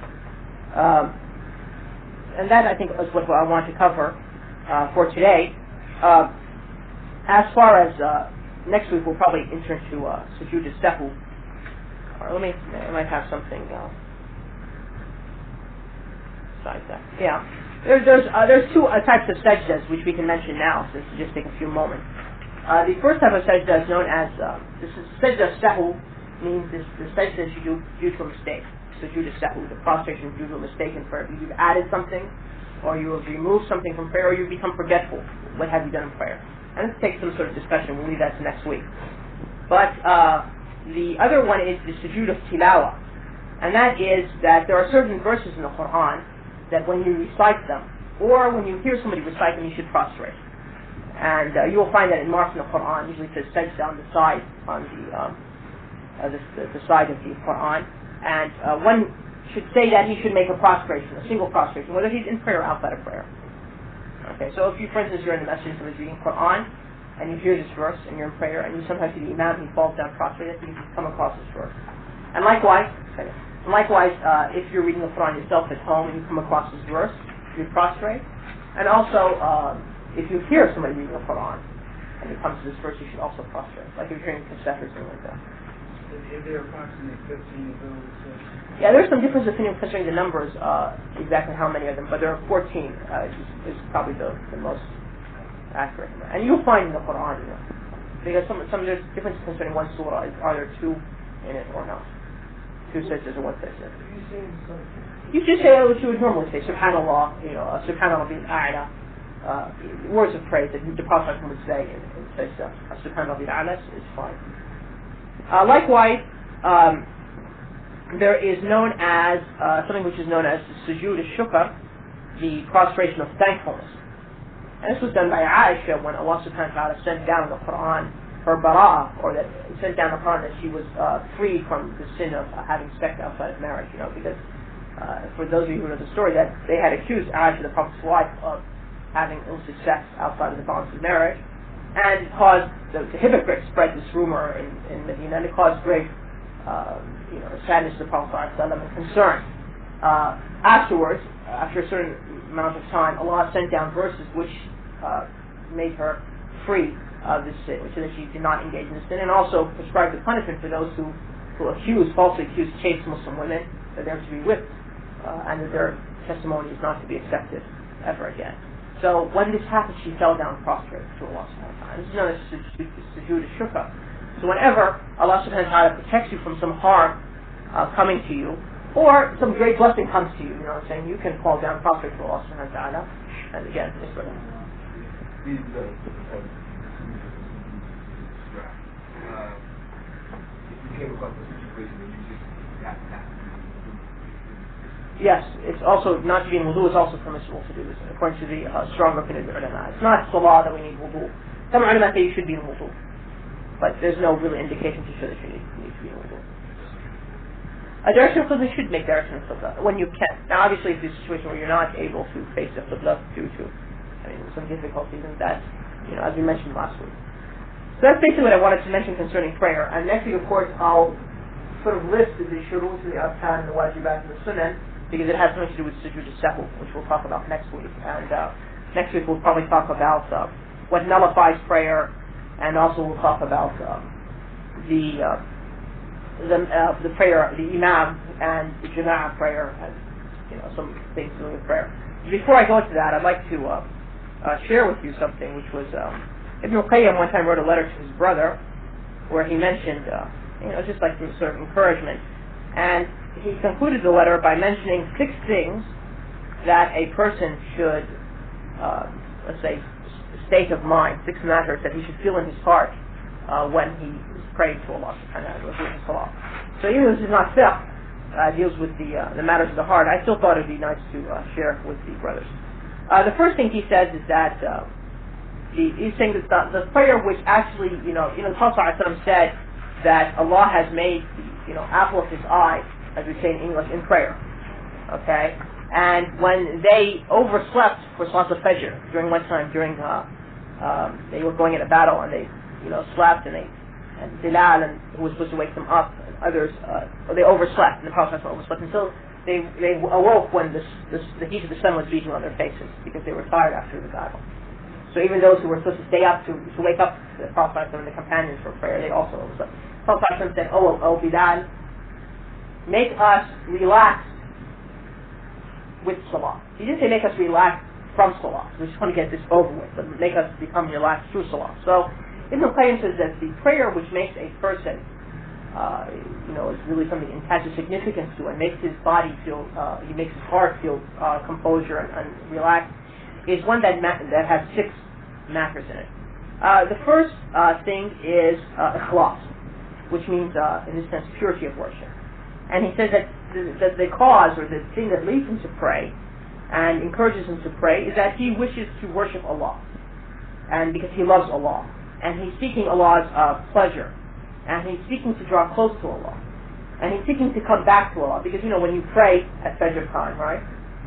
And that I think is what I want to cover for today. As far as next week, we'll probably enter to sujood as-sahw. I might have something besides that. Yeah, there's 2 types of sajdas which we can mention now, so this will just take a few moments. The first type of sajda is known as this is sajda as-sahw, means the sajda that you do due to a mistake. Sujood as-sahw, the prostration due to a mistake in prayer. You've added something, or you have removed something from prayer, or you become forgetful. What have you done in prayer? And let's take some sort of discussion. We'll leave that to next week. But the other one is the sujood of tilawa, and that is that there are certain verses in the Qur'an that when you recite them, or when you hear somebody recite them, you should prostrate. And you will find that it marks in the Qur'an. Usually it says sajda on the side, on the side of the Qur'an. And one should say that he should make a prostration, a single prostration, whether he's in prayer or outside of prayer. Okay, so if you, for instance, you're in the masjid and somebody's reading Qur'an, and you hear this verse, and you're in prayer, and you sometimes see the imam, he falls down prostrate, you come across this verse. And likewise, if you're reading the Qur'an yourself at home, and you come across this verse, you prostrate. And also, if you hear somebody reading the Qur'an, and it comes to this verse, you should also prostrate, like if you're hearing cassette or something like that. If there are approximately 15 of those. Yeah, there's some difference opinion concerning the numbers, exactly how many of them, but there are 14. Is probably the most accurate. And you'll find in the Qur'an, because some there's differences concerning one surah. Are there 2 in it or not? 2 sajdas or 1 sajda? You should say what you would normally say, Subhanallah, Subhanallah bil a'la, words of praise that the Prophet would say in sajda. Subhanallah bil a'la is fine. Likewise, there is known as something which is known as sujood al-shukr, the prostration of thankfulness. And this was done by Aisha when Allah subhanahu wa ta'ala sent down the Qur'an, her bara'ah, or that sent down the Qur'an that she was freed from the sin of having sex outside of marriage, because for those of you who know the story, that they had accused Aisha, the Prophet's wife, of having illicit sex outside of the bonds of marriage, and it caused the hypocrites spread this rumor in Medina, and it caused great sadness to the Prophet ﷺ and concern. Afterwards, after a certain amount of time, Allah sent down verses which made her free of this sin, so that she did not engage in this sin, and also prescribed the punishment for those who falsely accuse chaste Muslim women, that they're to be whipped, and that their testimony is not to be accepted ever again. So when this happened, she fell down prostrate to Allah subhanahu wa ta'ala. This is known as sujood al-shukr. So whenever Allah subhanahu wa ta'ala protects you from some harm coming to you, or some great blessing comes to you, you can fall down prostrate to Allah subhanahu wa ta'ala. And again, this brother. If you came across a situation where you just got that. Yes, it's also not to be in wudu. It's also permissible to do this, according to the strong opinion of the ulama. It's not salah that we need wudu. Some ulama say you should be in wudu, but there's no real indication to show that you need to be in wudu. A direction of qibla should make direction of qibla when you can. Now, obviously, if there's a situation where you're not able to face the qibla due to, some difficulties, and that, as we mentioned last week. So that's basically what I wanted to mention concerning prayer. And next week, of course, I'll sort of list the shurut, the arkan, the wajibat, and the sunan, because it has something to do with sujood as-sahw, which we'll talk about next week. And next week we'll probably talk about what nullifies prayer, and also we'll talk about the prayer, the imam and the jama'ah prayer, and some things to do with prayer. Before I go into that, I'd like to share with you something which was Ibn Qayyim one time wrote a letter to his brother where he mentioned just like some sort of encouragement, and he concluded the letter by mentioning 6 things that a person should, let's say, state of mind, 6 matters that he should feel in his heart when he is praying to Allah subhanahu wa ta'ala. So even though this is not fiqh, deals with the matters of the heart, I still thought it would be nice to share with the brothers. The first thing he says is that he's saying that the prayer which actually, the Prophet ﷺ said that Allah has made the apple of his eye, as we say in English, in prayer. Okay? And when they overslept for Salat al-Fajr during one time, they were going in a battle and they slept, and Bilal and who was supposed to wake them up, and others they overslept, and the Prophet overslept until they awoke when the heat of the sun was beating on their faces because they were tired after the battle. So even those who were supposed to stay up to wake up the Prophet and the companions for prayer, they also overslept. The Prophet said, "Oh Bilal, make us relax with Salah." He didn't say make us relax from Salah. We just want to get this over with, but make us become relaxed through Salah. So Ibn al-Qayyim says that the prayer which makes a person, is really something that has a significance to it, makes his body feel, he makes his heart feel composure and relaxed, is one that has 6 matters in it. The first thing is ikhlas, which means, in this sense, purity of worship. And he says that the cause, or the thing that leads him to pray and encourages him to pray, is that he wishes to worship Allah, and because he loves Allah, and he's seeking Allah's pleasure, and he's seeking to draw close to Allah, and he's seeking to come back to Allah, because when you pray at Fajr time, right,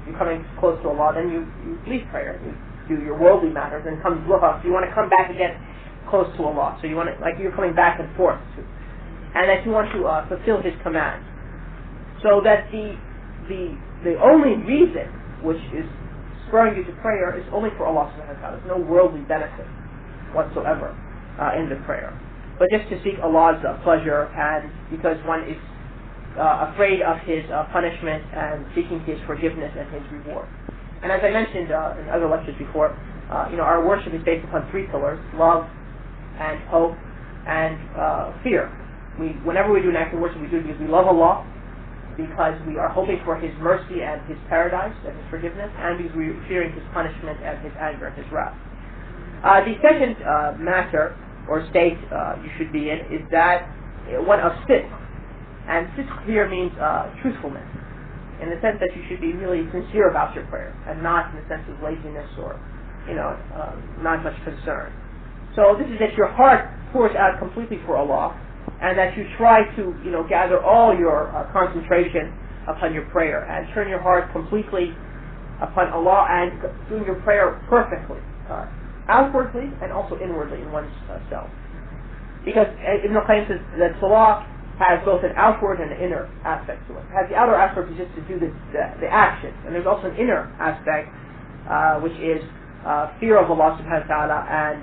you're coming close to Allah, then you leave prayer, you do your worldly matters, and comes Duha, so you want to come back again close to Allah, so you want to, like you're coming back and forth, and that you want to fulfill His command. So that the only reason which is spurring you to prayer is only for Allah subhanahu wa ta'ala. There's no worldly benefit whatsoever in the prayer, but just to seek Allah's pleasure, and because one is afraid of His punishment and seeking His forgiveness and His reward. And as I mentioned in other lectures before, our worship is based upon 3 pillars: love and hope and fear. Whenever we do an act of worship, we do it because we love Allah, because we are hoping for His mercy and His paradise and His forgiveness, and because we are fearing His punishment and His anger and His wrath. The second matter or state you should be in is that one of sidq, and sidq here means truthfulness, in the sense that you should be really sincere about your prayer, and not in the sense of laziness or not much concern. So this is that your heart pours out completely for Allah, and that you try to gather all your concentration upon your prayer and turn your heart completely upon Allah and doing your prayer perfectly, outwardly and also inwardly in one's self. Because Ibn al-Qayyim says that Salah has both an outward and an inner aspect to it. It has the outer aspect, is just to do the action, and there's also an inner aspect which is fear of Allah subhanahu wa ta'ala and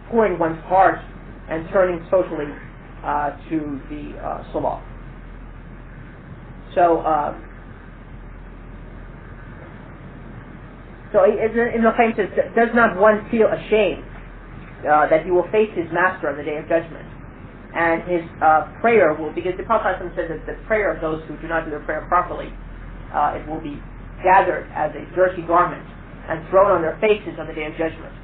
pouring one's heart and turning totally to the Salah. So Ibn al-Qayyim says, does not one feel ashamed that he will face his master on the Day of Judgment, and his prayer will, because the Prophet says that the prayer of those who do not do their prayer properly, it will be gathered as a dirty garment and thrown on their faces on the Day of Judgment.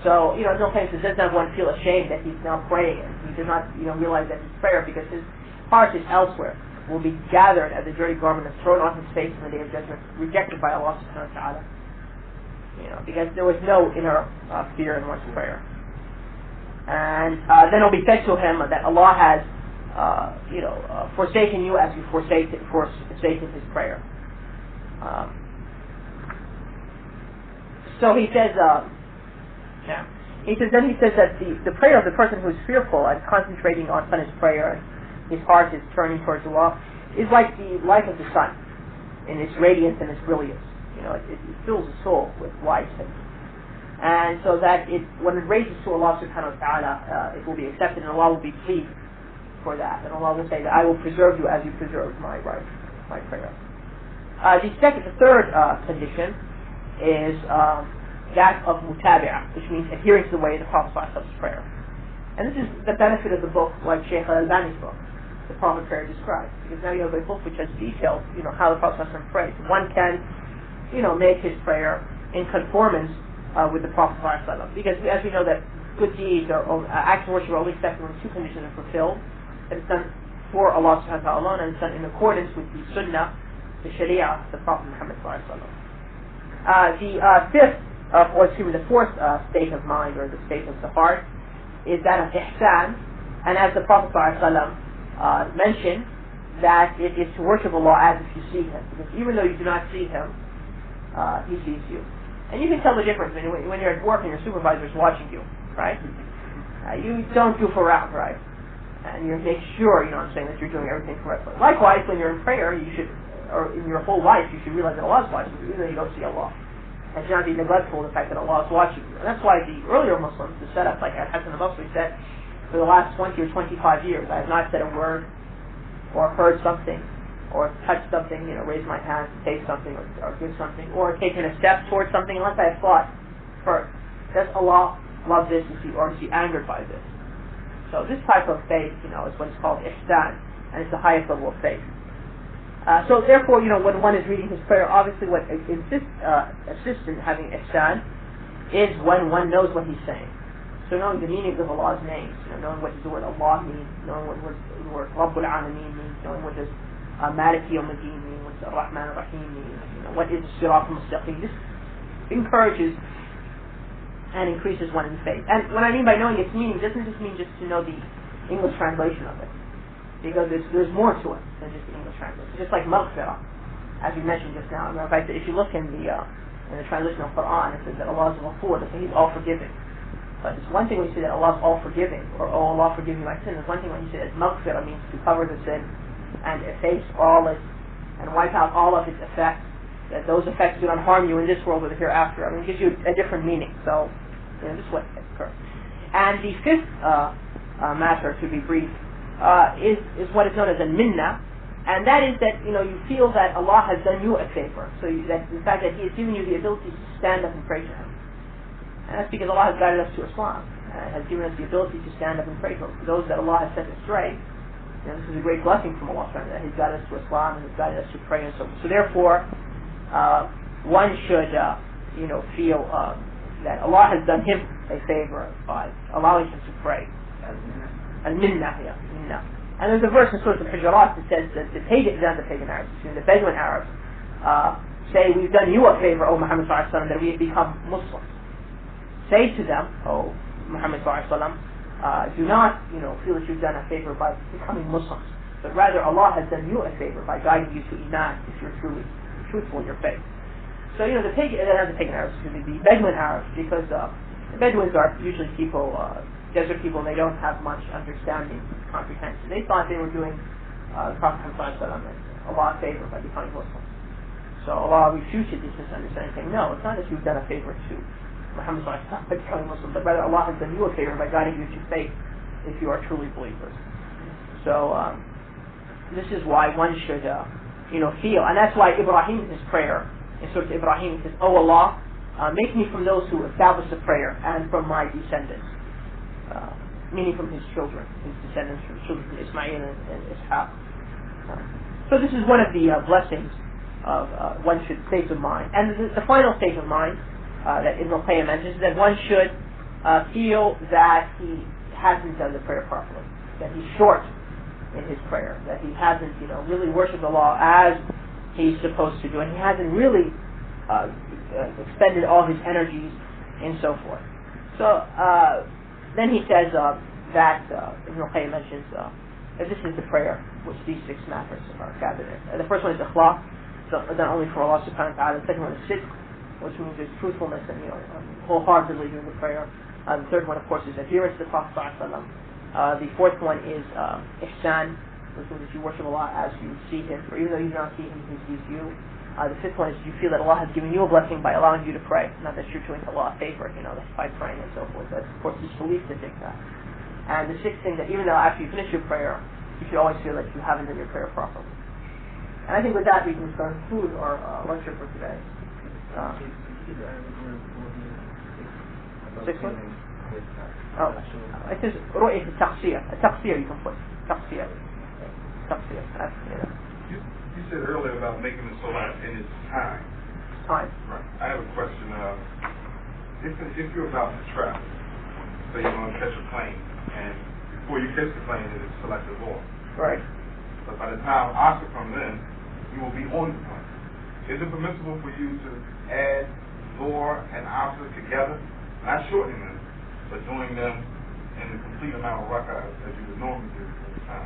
So, Ibn al-Qayyim says, does not one feel ashamed that he's now praying, and he does not realize that his prayer, because his heart is elsewhere, will be gathered as a dirty garment and thrown on his face on the Day of Judgment, rejected by Allah subhanahu wa ta'ala. Because there was no inner fear in one's prayer. And then it will be said to him that Allah has, forsaken you as you forsaken His prayer. So he says, Then he says that the prayer of the person who is fearful and concentrating on his prayer, and his heart is turning towards Allah, is like the light of the sun in its radiance and its brilliance. It fills the soul with light, and so that when it raises to Allah subhanahu wa ta'ala, it will be accepted, and Allah will be pleased for that, and Allah will say that I will preserve you as you preserved my prayer. The third condition is that of mutabi'ah, which means adhering to the way of the Prophet ﷺ's prayer. And this is the benefit of the book like Shaykh al-Albani's book, the Prophet Prayer Described, because now you have a book which has detailed, how the Prophet ﷺ prays. One can, make his prayer in conformance with the Prophet ﷺ. Because as we know that good deeds or acts of worship are only accepted when two conditions are fulfilled. That it's done for Allah subhanahu wa ta'ala alone, and it's done in accordance with the sunnah, the sharia of the Prophet Muhammad ﷺ. The fourth state of mind, or the state of the heart, is that of ihsan. And as the Prophet ﷺ mentioned, that it is to worship Allah as if you see Him, because even though you do not see Him, He sees you. And you can tell the difference when you're at work and your supervisor is watching you, right? You don't goof around, right? And you make sure, that you're doing everything correctly. Likewise, when you're in prayer, you should, or in your whole life, you should realize that Allah is watching you, even though you don't see Allah. And should not be neglectful of the fact that Allah is watching you. And that's why the earlier Muslims, the setup, like Hassan al-Basri said, for the last 20 or 25 years, I have not said a word, or heard something, or touched something, raised my hand to take something, or give something, or taken a step towards something, unless I have thought first, does Allah love this, or is He angered by this? So this type of faith, is what is called ihsan, and it's the highest level of faith. So therefore, when one is reading his prayer, obviously what assists in having ihsan is when one knows what he's saying. So knowing the meanings of Allah's names, knowing what the word Allah means, knowing what the word Rabbul Alameen means, knowing what does Maliki Yawmiddin mean, what does Ar-Rahman Ar-Rahim mean, what is Sirat al-Mustaqim. This encourages and increases one in faith. And what I mean by knowing its meaning doesn't just mean just to know the English translation of it, because there's more to it than just the English translation. Just like maghfirah, as we mentioned just now. In fact, if you look in the translation of Qur'an, it says that Allah is Ghafur, that He's all forgiving. But it's one thing when you say that Allah is all forgiving, or oh Allah forgive me my sin. It's one thing when you say that maghfirah means to cover the sin and efface all it and wipe out all of its effects, that those effects do not harm you in this world or the hereafter. I mean, it gives you a different meaning. So this is what occurs. And the fifth matter, to be brief, is what is known as a minna, and that is that you feel that Allah has done you a favor. So that in fact that He has given you the ability to stand up and pray to Him, and that's because Allah has guided us to Islam, and has given us the ability to stand up and pray to Him. For those that Allah has set astray, this is a great blessing from Allah that He's guided us to Islam and He's guided us to pray and so on. So therefore, one should feel that Allah has done him a favor by allowing him to pray. Al-Minna here, Minna. And there's a verse in Surah Al-Hujurat that says that the pagan Arabs, the Bedouin Arabs, say, we've done you a favor, O Muhammad sallallahu alaihi wasallam, that we have become Muslims. Say to them, O Muhammad sallallahu alaihi wasallam, do not, feel that you've done a favor by becoming Muslims, but rather Allah has done you a favor by guiding you to Iman if you're truly truthful in your faith. So, the pagan Arabs, the Bedouin Arabs, because the Bedouins are usually people, desert people, and they don't have much understanding, comprehension. They thought they were doing the Prophet ﷺ and Allah a favor by becoming Muslims. So Allah refuted this misunderstanding, saying, no, it's not that you've done a favor to Muhammad ﷺ by becoming Muslim, but rather Allah has done you a favor by guiding you to faith if you are truly believers. So this is why one should, feel, and that's why Ibrahim in his prayer, in Surah Ibrahim, he says, "Oh Allah, make me from those who establish the prayer and from my descendants," meaning from his children, his descendants, from children from Ismail and Ishaq. So this is one of the blessings of one should state of mind. And the final state of mind that Ibn al-Qayyim mentions is that one should feel that he hasn't done the prayer properly, that he's short in his prayer, that he hasn't, really worshipped Allah as he's supposed to do, and he hasn't really expended all his energies and so forth. So then he says that Ibn al-Qayyim mentions that this is the prayer which these six matters are gathered in. The first one is ikhlas, so not only for Allah subhanahu wa ta'ala. The second one is sidq, which means there's truthfulness and wholeheartedly doing the prayer. The third one, of course, is adherence to the Prophet sallallahu alaihi wasallam. The fourth one is ihsan, which means that you worship Allah as you see Him, or even though you do not see Him, He sees you. The fifth one is you feel that Allah has given you a blessing by allowing you to pray, not that you're doing Allah a favor, by praying and so forth. That's, of course, disbelief to think that. And the sixth thing, that even though after you finish your prayer, you should always feel that you haven't done your prayer properly. And I think with that we can conclude our lecture for today. Sixth one? Oh, it says رؤية التقصير. التقصير you can put. تقصير. You said earlier about making the salat in its time. Time. Right. I have a question. if you're about to travel, so you're going to catch a plane, and before you catch the plane, it's selective law. Right. But by the time Oscar comes in, you will be on the plane. Is it permissible for you to add Zohar and Asr together, not shortening them, but doing them in the complete amount of rak'ahs as you would normally do at the time?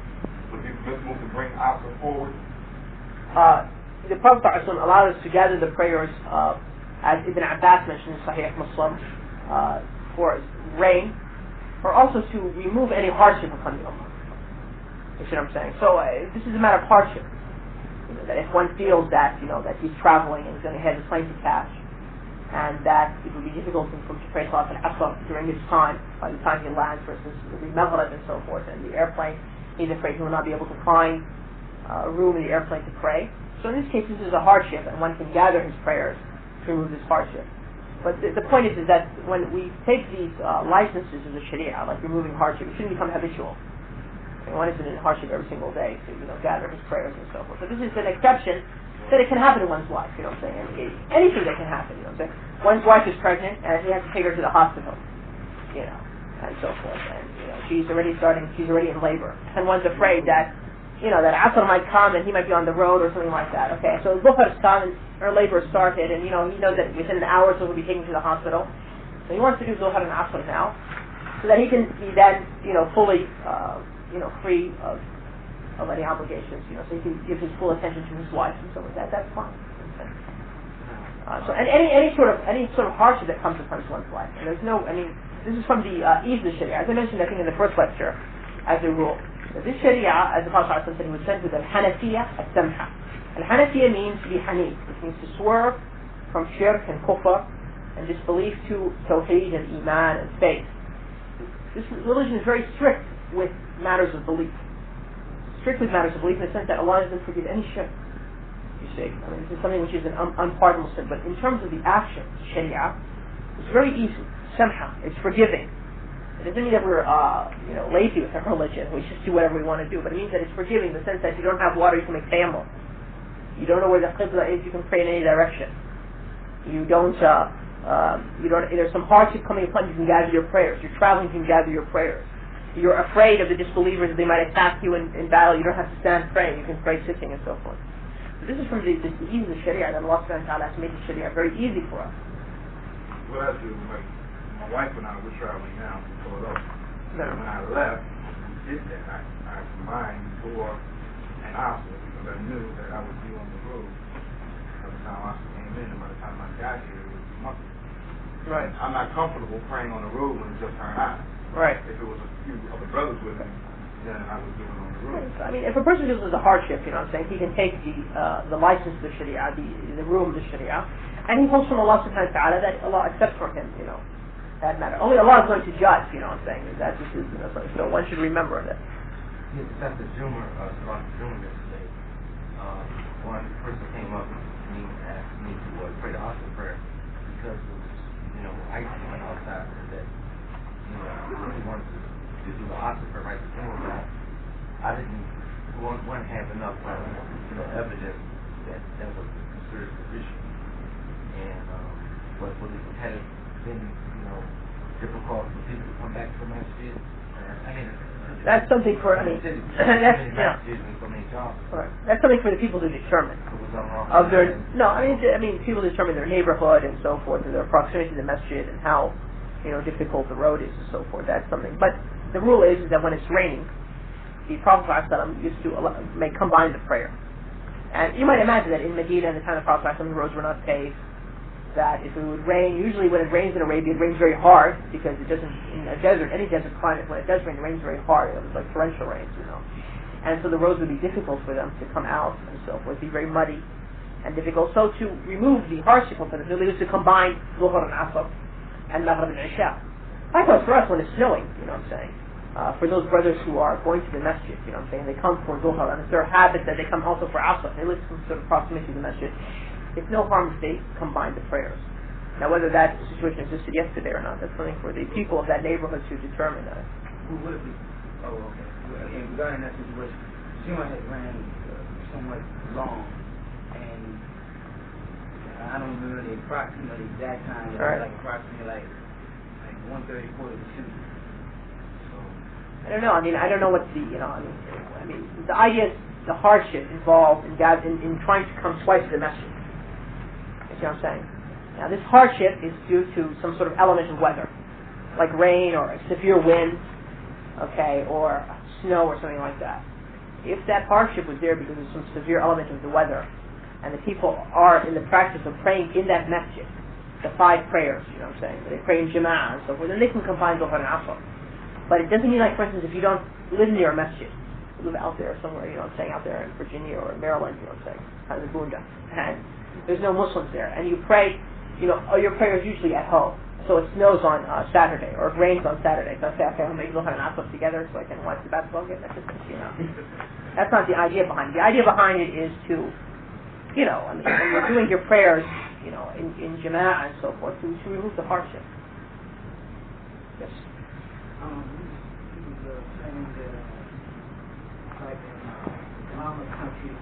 Would it be permissible to bring Asr forward? The Prophet ﷺ allowed us to gather the prayers, as Ibn Abbas mentioned in Sahih Muslim, for rain, or also to remove any hardship upon the Ummah. You see what I'm saying? So this is a matter of hardship. That if one feels that that he's traveling and he's going to have a plane to catch, and that it would be difficult for him to pray Salah al-Asr during his time, by the time he lands, for instance, it will be Maghrib and so forth, and the airplane, he's afraid he will not be able to find room in the airplane to pray. So in this case, this is a hardship, and one can gather his prayers to remove this hardship. But the point is that when we take these licenses of the Sharia, like removing hardship, it shouldn't become habitual. One isn't in hardship every single day to gather his prayers and so forth. So this is an exception that it can happen in one's life. You know what I'm saying? Anything that can happen. You know what I'm saying? One's wife is pregnant and he has to take her to the hospital. And so forth. And she's already in labor, and one's afraid that that Asr might come and he might be on the road or something like that. Okay, so Dhuhr's come and her labor started, and he knows that within an hour or so he'll be taken to the hospital. So he wants to do Dhuhr and Asr now, so that he can be then fully free of any obligations, so he can give his full attention to his wife and so like that. That's fine. So any sort of hardship that comes upon one's life, and this is from the ease of the Sharia. As I mentioned, I think in the first lecture, as a rule, that this Sharia, as the Prophet said, he was sent with al-Hanafiyya al-Samha. Al-Hanafiyya means to be Hanif, which means to swerve from shirk and kufr and disbelief to tawheed and iman and faith. This religion is very strict with matters of belief. Strict with matters of belief in the sense that Allah doesn't forgive any shirk. You see, this is something which is an unpardonable sin. But in terms of the action, Sharia, it's very easy. Somehow, it's forgiving. It doesn't mean that we're lazy with our religion. We just do whatever we want to do. But it means that it's forgiving in the sense that you don't have water, you can make tayammum. You don't know where the qibla is, you can pray in any direction. You don't. There's some hardship coming upon you, you can gather your prayers. You're traveling, you can gather your prayers. You're afraid of the disbelievers, they might attack you in battle. You don't have to stand praying, you can pray sitting and so forth. So this is from the ease of the Sharia, that Allah subhanahu wa ta'ala has made the Sharia very easy for us. What I do, like my wife and I were traveling now from Philadelphia. When I left, we did that. I combined Zohar and Asr because I knew that I would be on the road by the time Asr came in, and by the time I got here, it was Maghrib. Right. I'm not comfortable praying on the road when it's just her and I. Right. If it was a few other brothers with me, then I would do it on the road. If a person feels there's a hardship, you know what I'm saying, he can take the license of the Sharia, the rule of the Sharia, and he hopes from Allah subhanahu wa ta'ala that Allah accepts from him, that matter. Only Allah is going to judge, you know what I'm saying. That this is, so one should remember that. Yes, that's the Jumar, yesterday. One person came up to me and asked me to pray the Asr prayer because it was, ice went outside and that, I really wanted to do the Asr prayer right before that. I didn't have enough, evidence that was considered sufficient. And, but would it have been, difficult for people to come back to the masjid? That's something for, that's something for the people to determine. People determine their neighborhood and so forth, and their proximity to the masjid and how, difficult the road is and so forth. That's something. But the rule is that when it's raining, the Prophet ﷺ used to combine the prayer. And you might imagine that in Medina, at the time of the Prophet ﷺ, the roads were not paved. That if it would rain, usually when it rains in Arabia, it rains very hard because it doesn't, in a desert, any desert climate, when it does rain, it rains very hard. It was like torrential rains, And so the roads would be difficult for them to come out and so forth, be very muddy and difficult. So to remove the hardship of it, they used to combine Dhuhr and Asr and Maghrib and Isha. Likewise for us when it's snowing, for those brothers who are going to the masjid, they come for Dhuhr, and it's their habit that they come also for Asr. They live some sort of proximity to the masjid. It's no harm if they combine the prayers. Now, whether that situation existed yesterday or not, that's something for the people of that neighborhood to determine that. Would it be? Oh, okay. And regarding that situation, she might have ran somewhat long, and I don't remember the exact time. It was like approximately like 1:30, 1:42. So I don't know. I mean, I don't know what the the idea is the hardship involved in trying to come twice to the masjid. You see what I'm saying? Now, this hardship is due to some sort of element of weather, like rain or a severe wind, okay, or snow or something like that. If that hardship was there because of some severe element of the weather, and the people are in the practice of praying in that masjid, the 5 prayers, you know what I'm saying, they pray in jama'ah and so forth, then they can combine Dhuhr and Asr. But it doesn't mean, like, for instance, if you don't live near a masjid, you live out there somewhere, you know what I'm saying, out there in Virginia or Maryland, you know what I'm saying, kind of the boondock, and there's no Muslims there, and you pray, your prayer is usually at home. So it snows on Saturday, or it rains on Saturday. So I say, okay, I'll make Dhuhr and Asr together so I can watch the basketball game. That's just, that's not the idea behind it. The idea behind it is to, when you're doing your prayers, in jama'ah and so forth, to remove the hardship. Yes. He was saying that, like in Islamic countries,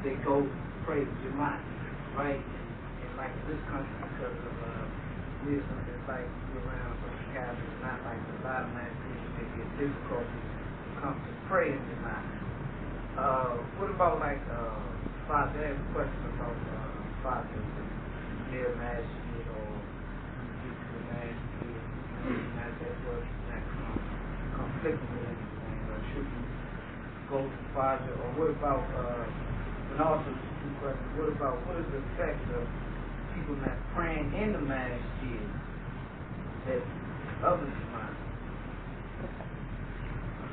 they go pray to jama'ah, right? And like in this country, because of wisdom, it's like around some cabins, not like a lot of languages, maybe it's difficult to come to pray in jama'ah. What about like Father? I have a question about Father near masjid or get to the masjid, not that was not conflicting with anything, or should you go to Father? Or what about and also two questions, what is the effect of people not praying in the masjid that others mind?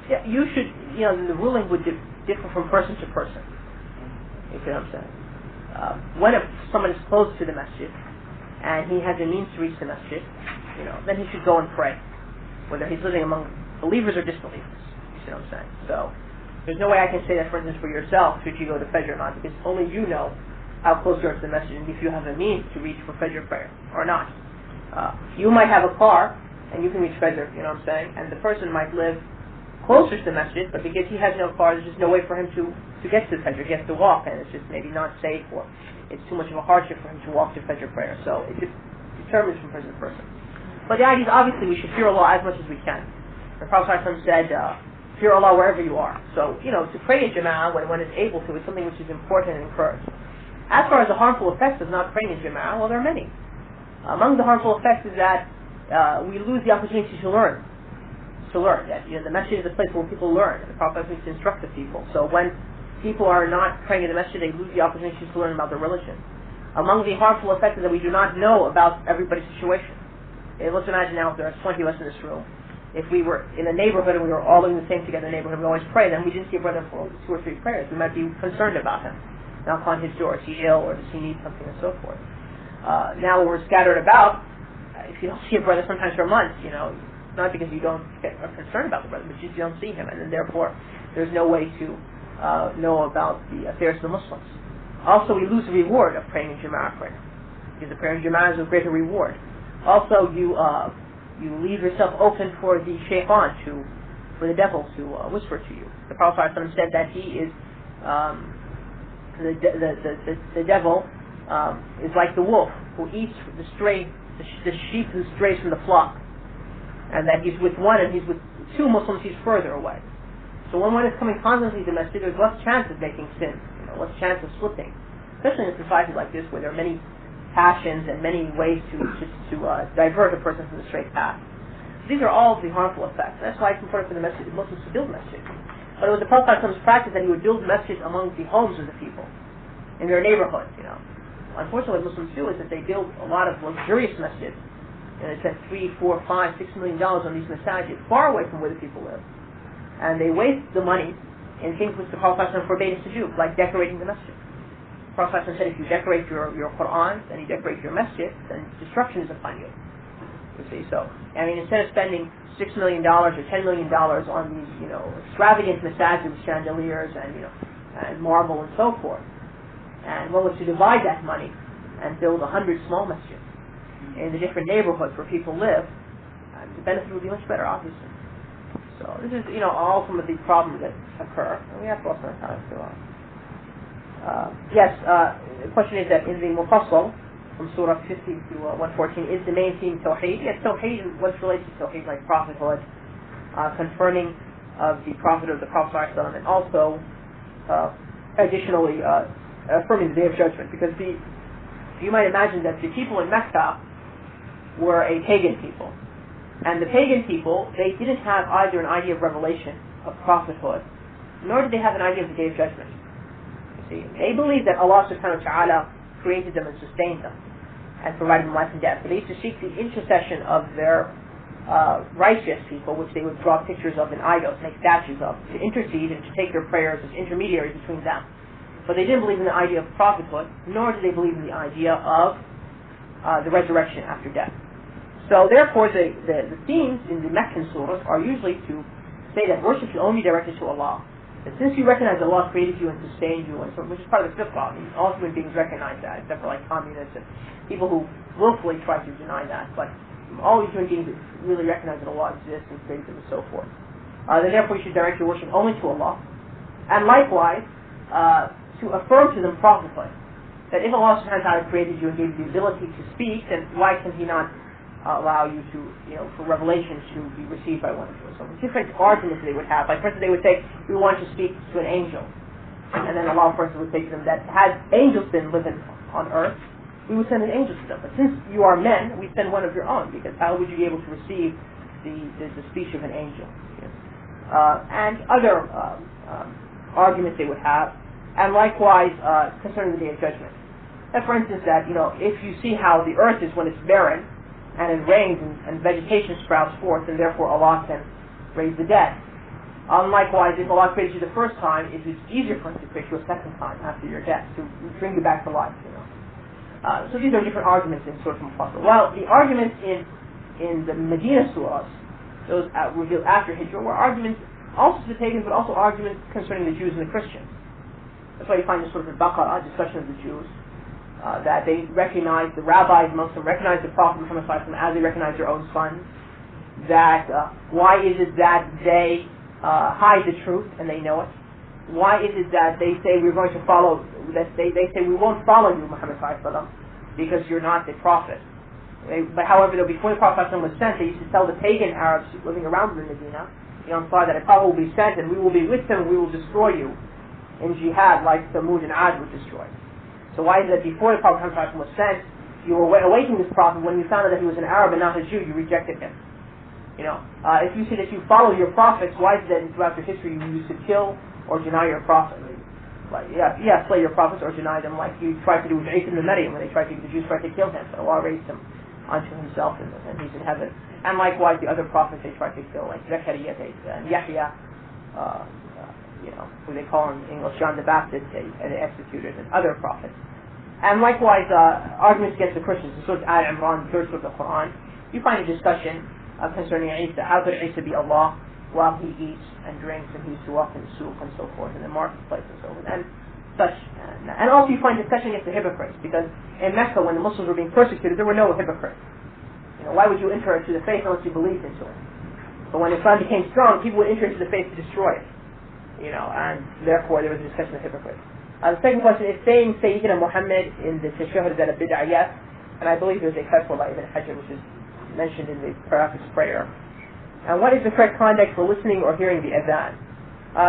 Yeah, you should, the ruling would differ from person to person. You see what I'm saying? When someone is close to the masjid and he has a means to reach the masjid, then he should go and pray, whether he's living among believers or disbelievers. You see what I'm saying? So there's no way I can say that, for instance, for yourself, should you go to Fajr or not, because only you know how close you are to the masjid and if you have a means to reach for Fajr prayer or not. You might have a car and you can reach Fajr, you know what I'm saying, and the person might live closer to the masjid, but because he has no car, there's just no way for him to get to Fajr. He has to walk, and it's just maybe not safe, or it's too much of a hardship for him to walk to Fajr prayer. So it determines from person to person. But the idea is, obviously, we should fear Allah as much as we can. The Prophet ﷺ said, fear Allah wherever you are. So, to pray in jama'ah when one is able to is something which is important and encouraged. As far as the harmful effects of not praying in jama'ah, well, there are many. Among the harmful effects is that we lose the opportunity to learn. That the masjid is a place where people learn. The Prophet needs to instruct the people. So when people are not praying in the masjid, they lose the opportunity to learn about their religion. Among the harmful effects is that we do not know about everybody's situation. Let's imagine now if there are 20 of us in this room. If we were in a neighborhood and we were all doing the same together in the neighborhood, we always pray, then we didn't see a brother for 2 or 3 prayers. We might be concerned about him. Knock on his door, is he ill, or does he need something, and so forth. Now when we're scattered about, if you don't see a brother sometimes for months, not because you don't get concerned about the brother, but just you don't see him, and then therefore there's no way to know about the affairs of the Muslims. Also, we lose the reward of praying in Jama'ah prayer, because the prayer in Jama'ah is a greater reward. Also, you leave yourself open for the shaitan, for the devil to whisper to you. The Prophet ﷺ said that he is the devil is like the wolf who eats the sheep who strays from the flock, and that he's with one and he's with 2 Muslims, he's further away. So when one is coming constantly to masjid, there's less chance of making sin, less chance of slipping, especially in a society like this where there are many passions and many ways to divert a person from the straight path. These are all the harmful effects. That's why it's important for the Muslims to build masjid. But it was the Prophet's practice that he would build masjid among the homes of the people, in their neighborhoods. Unfortunately, what Muslims do is that they build a lot of luxurious masjids, and they spend $3, $4, $5, $6 million on these masajid, far away from where the people live, and they waste the money in things which the Prophet forbade us to do, like decorating the masjid. The Prophet said, if you decorate your Qur'an and you decorate your masjid, then destruction is upon you. You see, so instead of spending $6 million or $10 million on these, extravagant masajid with chandeliers and marble and so forth, and one was to divide that money and build 100 small masjids in the different neighborhoods where people live, the benefit would be much better, obviously. So this is, all some of the problems that occur, and we have to also know how to Yes, the question is that in the Mufassal, from Surah 50 to 114, is the main theme Tawheed? Yes, Tawheed and what's related to Tawheed, like prophethood, confirming of the prophet of the Prophet ﷺ, and also additionally affirming the Day of Judgment. Because you might imagine that the people in Mecca were a pagan people. And the pagan people, they didn't have either an idea of revelation, of prophethood, nor did they have an idea of the Day of Judgment. You see, they believed that Allah subhanahu wa ta'ala created them and sustained them and provided them life and death. But they used to seek the intercession of their righteous people, which they would draw pictures of in idols, make statues of, to intercede and to take their prayers as intermediaries between them. But they didn't believe in the idea of prophethood, nor did they believe in the idea of the resurrection after death. So therefore, the themes in the Meccan surahs are usually to say that worship should only be directed to Allah. That since you recognize that Allah created you and sustained you, and so, which is part of the fiqh, all human beings recognize that, except for like communists and people who willfully try to deny that. But all human beings really recognize that Allah exists and created them and so forth. Then therefore you should direct your worship only to Allah. And likewise, to affirm to them prophethood. That if Allah subhanahu wa ta'ala created you and gave you the ability to speak, then why can He not allow you to, for revelation to be received by one of you? So different arguments they would have. Like, for instance, they would say, we want to speak to an angel. And then Allah, for instance, would say to them that had angels been living on earth, we would send an angel to them. But since you are men, we send one of your own, because how would you be able to receive the speech of an angel? And other arguments they would have. And likewise, concerning the Day of Judgment. And for instance, that, if you see how the earth is when it's barren, and it rains and vegetation sprouts forth, and therefore Allah can raise the dead. Likewise, if Allah created you the first time, it is easier for Him to create you a second time after your death, to bring you back to life. So these are different arguments in Surah Al-Mufassal. Well, the arguments in the Medina surahs, those revealed after Hijrah, were arguments also to the pagans, but also arguments concerning the Jews and the Christians. That's why you find in Surah Al-Baqarah, discussion of the Jews, that they recognize, the rabbis amongst them recognize the Prophet Muhammad as they recognize their own sons. That why is it that they hide the truth and they know it? Why is it that they say we're going to follow, that they say we won't follow you, Muhammad because you're not the Prophet? But however, though, before the Prophet was sent, they used to tell the pagan Arabs living around in Medina, the Ansar, that a Prophet will be sent and we will be with him and we will destroy you in jihad like Thamud and Ad were destroyed. So why is it that before the Prophet was sent, you were awaiting this Prophet, when you found out that he was an Arab and not a Jew, you rejected him? If you say that you follow your prophets, why is it that throughout your history you used to kill or deny your prophet? Slay your prophets or deny them, like you tried to do with Isa ibn Maryam when the Jews tried to kill him. So Allah raised him unto Himself and He's in heaven. And likewise the other prophets they tried to kill, like Zechariah and Yahya, who they call in English John the Baptist, they executed, and other prophets. And likewise, arguments against the Christians. In Surah Al-Imran, the third surah of the Qur'an, you find a discussion concerning Isa. How could Isa be Allah while he eats and drinks and he used to walk in the souk and so forth, in the marketplace and so forth, and such. And also you find discussion against the hypocrites, because in Mecca, when the Muslims were being persecuted, there were no hypocrites. Why would you enter into the faith unless you believed into it? But when Islam became strong, people would enter into the faith to destroy it. And therefore there was a discussion of hypocrites. The second question is saying Sayyidina Muhammad in the Tashahhud, is that a bid'ah? Yes. And I believe there's a fatwa by Ibn Hajar which is mentioned in the preface prayer. And what is the correct conduct for listening or hearing the adhan?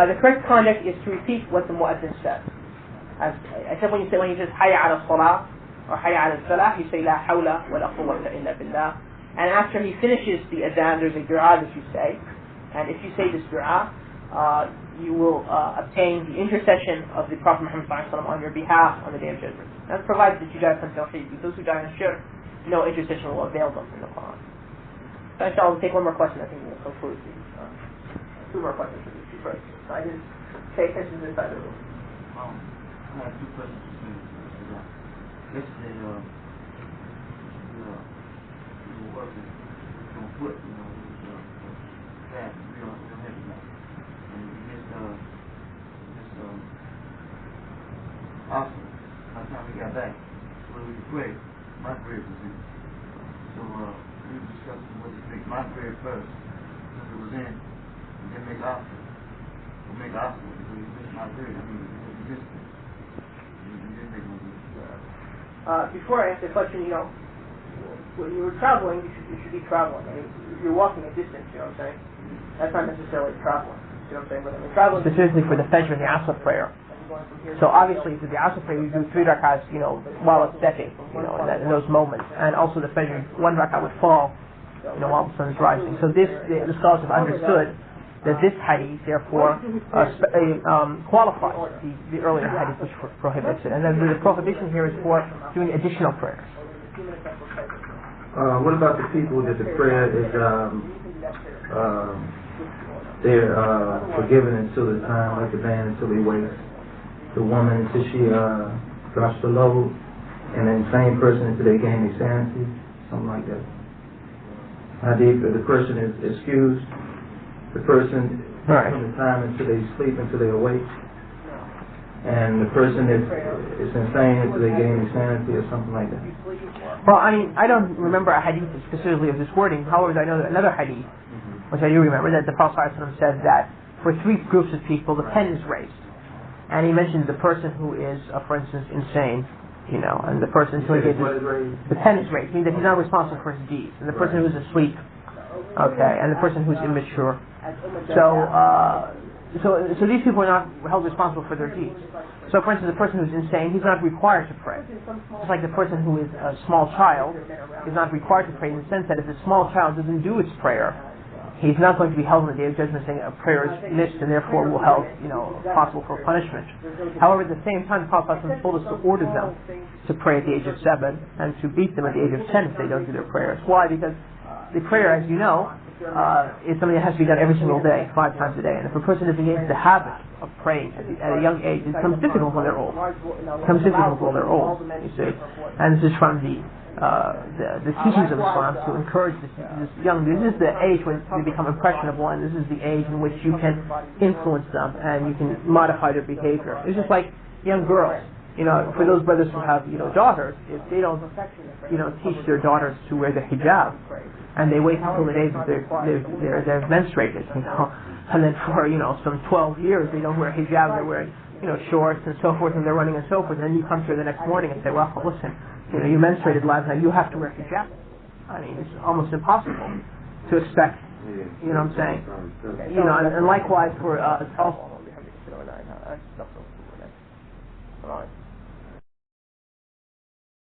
The correct conduct is to repeat what the mu'adhin says. Except when he says Hayya ala salah or Hayya ala salah, you say La hawla wa la quwwata illa billah. And after he finishes the adhan, there's a dua that you say. And if you say this dua, you will obtain the intercession of the Prophet Muhammad on your behalf on the Day of Judgment. That provides that you die from Tawheed. Those who die on shirk, no intercession will avail them in the Quran. So inshallah, we'll take one more question. I think we'll conclude these. Two more questions for these two first. So I didn't pay attention to this side of the room. I have two questions for you. Yesterday, you were working on foot, fast, real heavy now. Awesome. By the time we got back, when we could pray, my prayer was in. So we were discussing what to make my prayer first, since it was in, and then make awesome. Or make awesome, because we missed my prayer. I mean, it was existing. Before I answer the question, when you were traveling, you should be traveling. I mean, you're walking a distance, you know what I'm saying? That's not necessarily traveling. You know what I'm saying? But I mean, traveling specifically for the Fajr and the Asr prayer. So obviously, for the Asr prayer, you do 3 rak'ahs, while it's setting, in those moments. And also the Fajr, 1 rak'ah would fall, while the sun is rising. So the scholars have understood that this hadith, therefore, qualifies the earlier hadith which prohibits it. And then the prohibition here is for doing additional prayers. What about the people that the prayer is they're forgiven until the time, like the man until they wait, the woman until she drops the load, and then the same person until they gain their sanity, something like that. The person is excused, the person from the time until they sleep, until they awake, and the person is insane until they gain their sanity or something like that. Well, I mean, I don't remember a hadith specifically of this wording. However, I know that another hadith, which I do remember, that the Prophet ﷺ said that for 3 groups of people, the pen is raised. And he mentioned the person who is, for instance, insane, and the person who is the pen is raised, meaning that he's not responsible for his deeds, and the person who is asleep, and the person who is immature. So these people are not held responsible for their deeds. So, for instance, the person who's insane, he's not required to pray. Just like the person who is a small child is not required to pray, in the sense that if the small child doesn't do its prayer, he's not going to be held on the day of judgment saying a prayer is missed and therefore will held, possible for punishment. However, at the same time, the Prophet told us to order them to pray at the age of 7 and to beat them at the age of 10 if they don't do their prayers. Why? Because the prayer, as you know, is something that has to be done every single day, 5 times a day. And if a person doesn't get the habit of praying at a young age, it becomes difficult when they're old. You see. And this is from the teachings of Islam to encourage this young. This is the age when they become impressionable, and this is the age in which you can influence them and you can modify their behavior. It's just like young girls. For those brothers who have daughters, if they don't teach their daughters to wear the hijab, and they wait until the day that they're menstruated, and then for some 12 years they don't wear hijab, they're wearing shorts and so forth, and they're running and so forth, and then you come to her the next morning and say, well, listen, you menstruated last night, you have to wear hijab. I mean, it's almost impossible to expect, what I'm saying? And likewise for